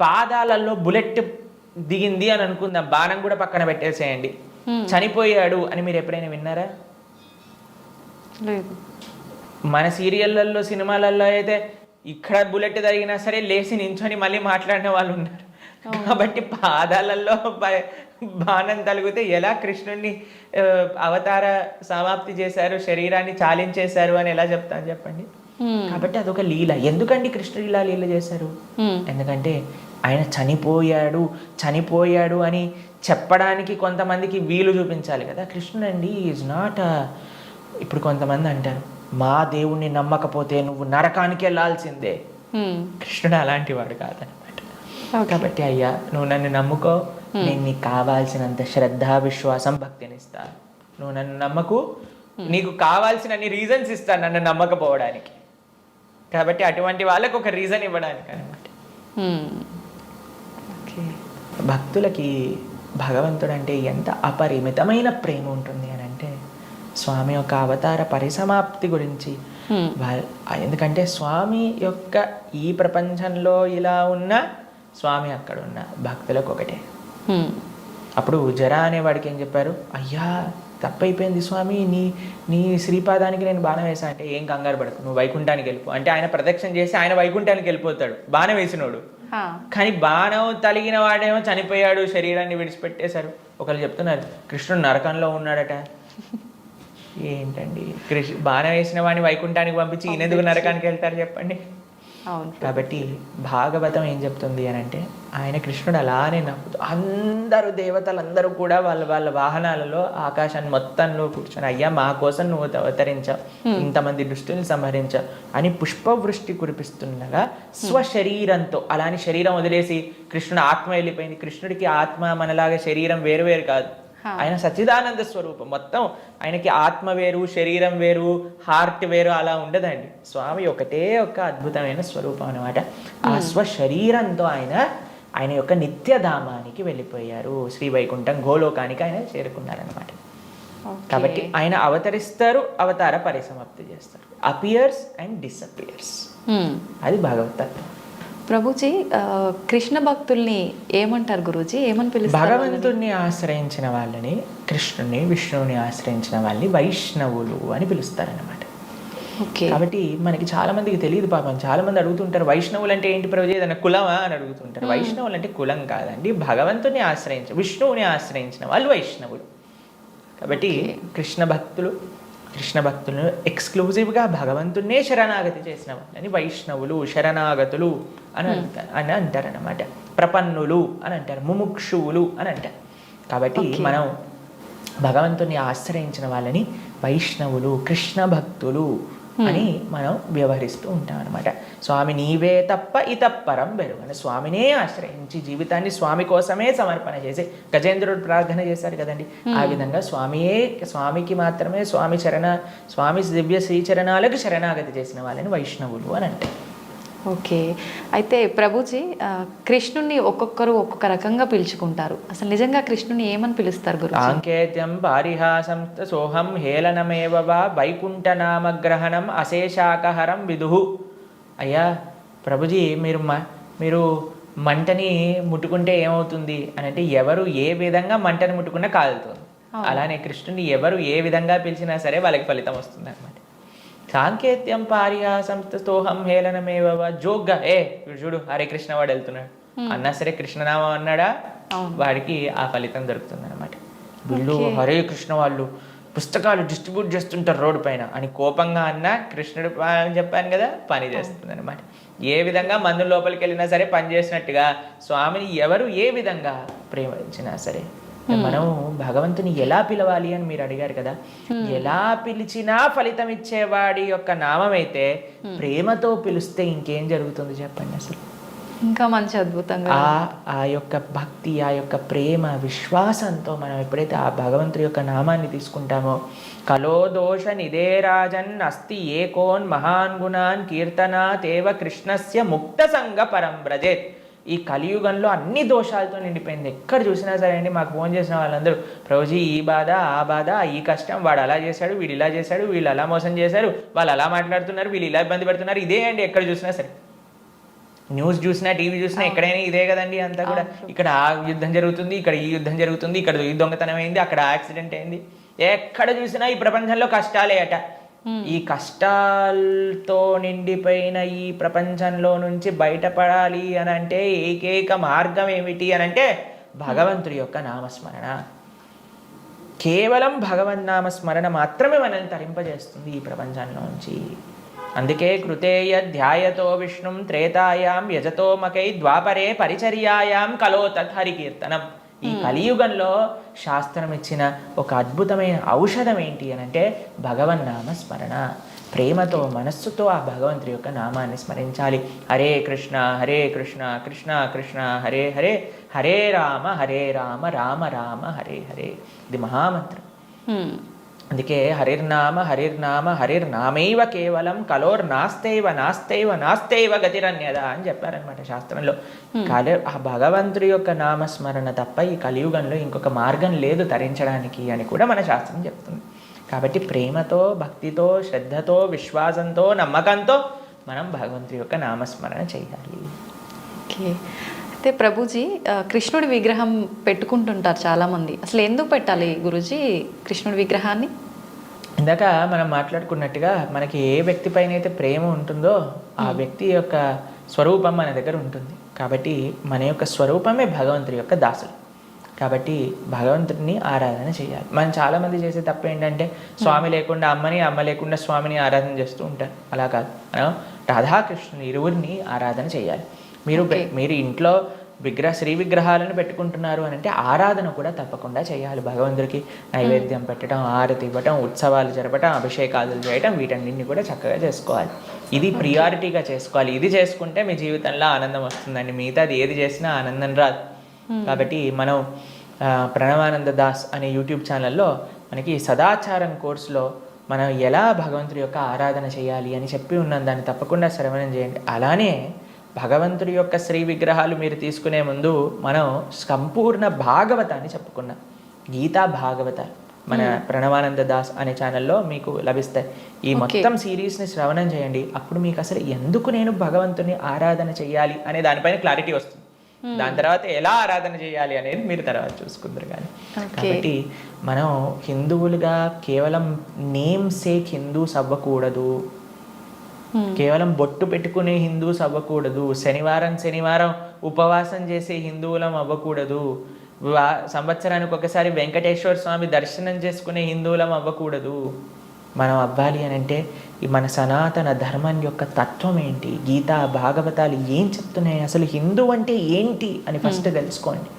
పాదాలలో బుల్లెట్ దిగింది అని అనుకుందాం, బాణం కూడా పక్కన పెట్టేసేయండి, చనిపోయాడు అని మీరు ఎప్పుడైనా విన్నారా? లేదు. మన సీరియళ్ళల్లో సినిమాలలో అయితే ఇక్కడ బుల్లెట్ తగినా సరే లేచి నించొని మళ్ళీ మాట్లాడిన వాళ్ళు ఉన్నారు. కాబట్టి పాదాలలో బాణం తలిగితే ఎలా కృష్ణుడిని అవతార సమాప్తి చేశారు, శరీరాన్ని చాలించేశారు అని ఎలా చెప్తాను చెప్పండి. కాబట్టి అదొక లీల. ఎందుకండి కృష్ణుడు ఇలా లీల చేశారు? ఎందుకంటే ఆయన చనిపోయాడు అని చెప్పడానికి కొంతమందికి వీలు చూపించాలి కదా. కృష్ణుడు అండి ఈజ్ నాట్. ఇప్పుడు కొంతమంది అంటారు, మా దేవుణ్ణి నమ్మకపోతే నువ్వు నరకానికి వెళ్ళాల్సిందే. కృష్ణుడు అలాంటి వాడు కాదనమాట. కాబట్టి అయ్యా నువ్వు నన్ను నమ్ముకో, నేను నీకు కావాల్సినంత శ్రద్ధ, విశ్వాసం, భక్తిని ఇస్తాను. నువ్వు నన్ను నమ్మకు, నీకు కావాల్సినన్ని రీజన్స్ ఇస్తాను నన్ను నమ్మకపోవడానికి. కాబట్టి అటువంటి వాళ్ళకు ఒక రీజన్ ఇవ్వడానికి అనమాట. భక్తులకి భగవంతుడు అంటే ఎంత అపరిమితమైన ప్రేమ ఉంటుంది అని అంటే స్వామి యొక్క అవతార పరిసమాప్తి గురించి ఎందుకంటే స్వామి యొక్క ఈ ప్రపంచంలో ఇలా ఉన్న స్వామి అక్కడ ఉన్న భక్తులకు ఒకటే. అప్పుడు జరా అనేవాడికి ఏం చెప్పారు, అయ్యా తప్పైపోయింది స్వామి, నీ శ్రీపాదానికి నేను బాణం వేసా అంటే ఏం కంగారు పడకు, నువ్వు వైకుంఠానికి వెళ్ళిపో అంటే ఆయన ప్రదక్షిణ చేసి ఆయన వైకుంఠానికి వెళ్ళిపోతాడు బాణం వేసినోడు. కానీ బాణం తలిగిన వాడేమో చనిపోయాడు, శరీరాన్ని విడిచిపెట్టేశారు. ఒకళ్ళు చెప్తున్నారు కృష్ణుడు నరకంలో ఉన్నాడట. ఏంటండి బాణం వేసిన వాడిని వైకుంఠానికి పంపించి ఈయనెందుకు నరకానికి వెళ్తారు చెప్పండి. అవును. కాబట్టి భాగవతం ఏం చెప్తుంది అని అంటే, ఆయన కృష్ణుడు అలానే నవ్వుతూ అందరూ దేవతలందరూ కూడా వాళ్ళ వాళ్ళ వాహనాలలో ఆకాశాన్ని మొత్తంలో కూర్చొని, అయ్యా మా కోసం నువ్వు అవతరించావు, ఇంతమంది దుష్టుల్ని సంహరించావు అని పుష్పవృష్టి కురిపిస్తుండగా స్వశరీరంతో, అలాని శరీరం వదిలేసి కృష్ణుడు ఆత్మ వెళ్ళిపోయింది. కృష్ణుడికి ఆత్మ మనలాగా శరీరం వేరు వేరు కాదు, ఆయన సచ్చిదానంద స్వరూపం. మొత్తం ఆయనకి ఆత్మ వేరు, శరీరం వేరు, హార్ట్ వేరు అలా ఉండదండి. స్వామి ఒకటే ఒక అద్భుతమైన స్వరూపం అనమాట. ఆ స్వశరీరంతో ఆయన యొక్క నిత్యధామానికి వెళ్ళిపోయారు. శ్రీవైకుంఠం గోలోకానికి ఆయన చేరుకున్నారనమాట. కాబట్టి ఆయన అవతరిస్తారు, అవతార పరిసమాప్తి చేస్తారు. Appears and disappears. అది భగవతత్వం. ప్రభుజీ, కృష్ణ భక్తుల్ని ఏమంటారు గురూజీ? ఏమని పిలుస్తారు? భగవంతుణ్ణి ఆశ్రయించిన వాళ్ళని, కృష్ణుని విష్ణువుని ఆశ్రయించిన వాళ్ళని వైష్ణవులు అని పిలుస్తారనమాట. కాబట్టి మనకి చాలా మందికి తెలియదు పాపం. చాలా మంది అడుగుతుంటారు, వైష్ణవులు అంటే ఏంటి ప్రభుజీ, ఏదైనా కులమా అని అడుగుతుంటారు. వైష్ణవులు అంటే కులం కాదండి, భగవంతుని విష్ణువుని ఆశ్రయించిన వాళ్ళు వైష్ణవులు. కాబట్టి కృష్ణ భక్తులను ఎక్స్క్లూజివ్గా భగవంతున్నే శరణాగతి చేసిన వాళ్ళని వైష్ణవులు, శరణాగతులు అని అంటారనమాట. ప్రపన్నులు అని అంటారు, ముముక్షువులు అని అంటారు. కాబట్టి మనం భగవంతుని ఆశ్రయించిన వాళ్ళని వైష్ణవులు, కృష్ణ భక్తులు అని మనం వ్యవహరిస్తూ ఉంటాం అనమాట. స్వామి నీవే తప్ప ఇతప్పరం బెరుగని, స్వామినే ఆశ్రయించి జీవితాన్ని స్వామి కోసమే సమర్పణ చేసి గజేంద్రుడు ప్రార్థన చేశారు కదండి. ఆ విధంగా స్వామికి మాత్రమే స్వామి దివ్య శ్రీచరణాలకు శరణాగతి చేసిన వాళ్ళని వైష్ణవులు అని అంటారు. ఓకే. అయితే ప్రభుజీ, కృష్ణుని ఒక్కొక్కరు ఒక్కొక్క రకంగా పిలుచుకుంటారు. అసలు నిజంగా కృష్ణుని ఏమని పిలుస్తారు గురు? సాంకేత్యం పారిహాసం సోహం హేళనమేవ వా వైకుంఠనామగ్రహణం అశేషాకహరం విదుహు. అయ్యా ప్రభుజీ, మీరు మంటని ముట్టుకుంటే ఏమవుతుంది అని అంటే, ఎవరు ఏ విధంగా మంటని ముట్టుకున్నా కాలుతుంది. అలానే కృష్ణుని ఎవరు ఏ విధంగా పిలిచినా సరే వాళ్ళకి ఫలితం వస్తుంది అనమాట. సాంకేత్యం పారిహాసం స్తోహం హేళనమేవ జోగ్గా, చూడు హరే కృష్ణ వాడు వెళ్తున్నాడు అన్నా సరే, కృష్ణనామం అన్నాడా వాడికి ఆ ఫలితం దొరుకుతుంది అనమాట. వీళ్ళు హరే కృష్ణ వాళ్ళు పుస్తకాలు డిస్ట్రిబ్యూట్ చేస్తుంటారు రోడ్డు పైన అని కోపంగా అన్నా, కృష్ణుడు అని చెప్పాను కదా, పని చేస్తుంది అనమాట. ఏ విధంగా మందు లోపలికి వెళ్ళినా సరే పని చేసినట్టుగా స్వామిని ఎవరు ఏ విధంగా ప్రేమించినా సరే, మనం భగవంతుని ఎలా పిలవాలి అని మీరు అడిగారు కదా, ఎలా పిలిచినా ఫలితం ఇచ్చేవాడి యొక్క నామం అయితే ప్రేమతో పిలిస్తే ఇంకేం జరుగుతుంది చెప్పండి. అసలు ఇంకా మంచి అద్భుతంగా ఆ యొక్క భక్తి, ఆ యొక్క ప్రేమ, విశ్వాసంతో మనం ఎప్పుడైతే ఆ భగవంతుడి యొక్క నామాన్ని తీసుకుంటామో, కలో దోష నిదే రాజన్ అస్తి ఏకోన్ మహాన్ గుణాన్ కీర్తనాతేవ కృష్ణస్య ముక్త సంగ పరం బ్రజేత్. ఈ కలియుగంలో అన్ని దోషాలతో నిండిపోయింది. ఎక్కడ చూసినా సరే అండి, మాకు ఫోన్ చేసిన వాళ్ళందరూ, ప్రభుజీ ఈ బాధ, ఆ బాధ, ఈ కష్టం, వాడు అలా చేశాడు, వీడు ఇలా చేశాడు, వీళ్ళు అలా మోసం చేశారు, వాళ్ళు అలా మాట్లాడుతున్నారు, వీళ్ళు ఇలా ఇబ్బంది పెడుతున్నారు, ఇదే అండి. ఎక్కడ చూసినా సరే, న్యూస్ చూసినా, టీవీ చూసినా, ఎక్కడైనా ఇదే కదండి అంతా కూడా. ఇక్కడ ఆ యుద్ధం జరుగుతుంది, ఇక్కడ ఈ యుద్ధం జరుగుతుంది, ఇక్కడ ఈ దొంగతనం అయింది, అక్కడ యాక్సిడెంట్ అయింది. ఎక్కడ చూసినా ఈ ప్రపంచంలో కష్టాలే అట. ఈ కష్టాలతో నిండిపోయిన ఈ ప్రపంచంలో నుంచి బయటపడాలి అని అంటే ఏకైక మార్గం ఏమిటి అని అంటే భగవంతుడి యొక్క నామస్మరణ. కేవలం భగవన్నామస్మరణ మాత్రమే మనల్ని తరింపజేస్తుంది ఈ ప్రపంచంలోంచి. అందుకే కృతేయ ధ్యాయతో విష్ణుం త్రేతాయాం యజతో మకై ద్వాపరే పరిచర్యాయాం కలో తత్హరికీర్తనం. ఈ కలియుగంలో శాస్త్రం ఇచ్చిన ఒక అద్భుతమైన ఔషధం ఏంటి అని అంటే భగవన్నామ స్మరణ. ప్రేమతో, మనస్సుతో ఆ భగవంతుడి యొక్క నామాన్ని స్మరించాలి. హరే కృష్ణ కృష్ణ కృష్ణ హరే హరే, హరే రామ రామ రామ హరే హరే. ఇది మహామంత్రం. అందుకే హరిర్నామ హరిర్నామైవ కేవలం నాస్తైవ గతిరన్యద అని చెప్పారనమాట శాస్త్రంలో. ఆ భగవంతుడి యొక్క నామస్మరణ తప్ప ఈ కలియుగంలో ఇంకొక మార్గం లేదు తరించడానికి అని కూడా మన శాస్త్రం చెప్తుంది. కాబట్టి ప్రేమతో, భక్తితో, శ్రద్ధతో, విశ్వాసంతో, నమ్మకంతో మనం భగవంతుడి యొక్క నామస్మరణ చేయాలి. ఓకే. అయితే ప్రభుజీ, కృష్ణుడి విగ్రహం పెట్టుకుంటుంటారు చాలామంది. అసలు ఎందుకు పెట్టాలి గురూజీ కృష్ణుడి విగ్రహాన్ని? ఇందాక మనం మాట్లాడుకున్నట్టుగా మనకి ఏ వ్యక్తి పైన అయితే ప్రేమ ఉంటుందో ఆ వ్యక్తి యొక్క స్వరూపం మన దగ్గర ఉంటుంది. కాబట్టి మన యొక్క స్వరూపమే భగవంతుడి యొక్క దాసులు. కాబట్టి భగవంతుడిని ఆరాధన చేయాలి. మనం చాలామంది చేసే తప్పు ఏంటంటే స్వామి లేకుండా అమ్మని, అమ్మ లేకుండా స్వామిని ఆరాధన చేస్తూ ఉంటారు. అలా కాదు, మనం రాధాకృష్ణుని ఇరువురిని ఆరాధన చేయాలి. మీరు ఇంట్లో శ్రీ విగ్రహాలను పెట్టుకుంటున్నారు అని అంటే ఆరాధన కూడా తప్పకుండా చేయాలి. భగవంతుడికి నైవేద్యం పెట్టడం, ఆరతి ఇవ్వటం, ఉత్సవాలు జరపటం, అభిషేకాలు చేయటం, వీటన్నింటినీ కూడా చక్కగా చేసుకోవాలి. ఇది ప్రియారిటీగా చేసుకోవాలి. ఇది చేసుకుంటే మీ జీవితంలో ఆనందం వస్తుందండి. మిగతాది ఏది చేసినా ఆనందం రాదు. కాబట్టి మనం ప్రణవానంద దాస్ అనే యూట్యూబ్ ఛానల్లో మనకి సదాచారం కోర్సులో మనం ఎలా భగవంతుడి యొక్క ఆరాధన చేయాలి అని చెప్పి ఉన్నాం. దాన్ని తప్పకుండా శ్రవణం చేయండి. అలానే భగవంతుడి యొక్క శ్రీ విగ్రహాలు మీరు తీసుకునే ముందు మనం సంపూర్ణ భాగవతాన్ని చెప్పుకున్నాం. గీతా భాగవతాలు మన ప్రణవానంద దాస్ అనే ఛానల్లో మీకు లభిస్తాయి. ఈ మొత్తం సిరీస్ని శ్రవణం చేయండి. అప్పుడు మీకు అసలు ఎందుకు నేను భగవంతుని ఆరాధన చేయాలి అనే దానిపైన క్లారిటీ వస్తుంది. దాని తర్వాత ఎలా ఆరాధన చేయాలి అనేది మీరు తర్వాత చూసుకుందరు. కానీ కాబట్టి మనం హిందువులుగా కేవలం నేమ్ సేక్ హిందూస్ అవ్వకూడదు, కేవలం బొట్టు పెట్టుకునే హిందూస్ అవ్వకూడదు, శనివారం ఉపవాసం చేసే హిందువులం అవ్వకూడదు, సంవత్సరానికి ఒకసారి వెంకటేశ్వర స్వామి దర్శనం చేసుకునే హిందువులం అవ్వకూడదు. మనం అవ్వాలి అని అంటే మన సనాతన ధర్మం యొక్క తత్వం ఏంటి, గీతా భాగవతాలు ఏం చెప్తున్నాయి, అసలు హిందూ అంటే ఏంటి అని ఫస్ట్ తెలుసుకోండి.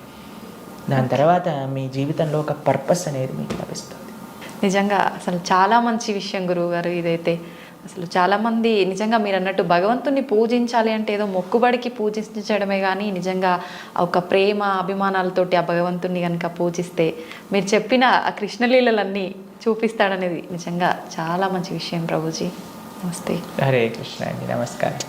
దాని తర్వాత మీ జీవితంలో ఒక పర్పస్ అనేది మీకు లభిస్తుంది. నిజంగా అసలు చాలా మంచి విషయం గురువు గారు. ఇదైతే అసలు చాలామంది నిజంగా మీరు అన్నట్టు భగవంతుని పూజించాలి అంటే ఏదో మొక్కుబడికి పూజించడమే కానీ నిజంగా ఒక ప్రేమ అభిమానాలతోటి ఆ భగవంతుని కనుక పూజిస్తే మీరు చెప్పిన ఆ కృష్ణలీలలన్నీ చూపిస్తాడనేది నిజంగా చాలా మంచి విషయం ప్రభుజీ. నమస్తే. హరే కృష్ణ అండి. నమస్కారం.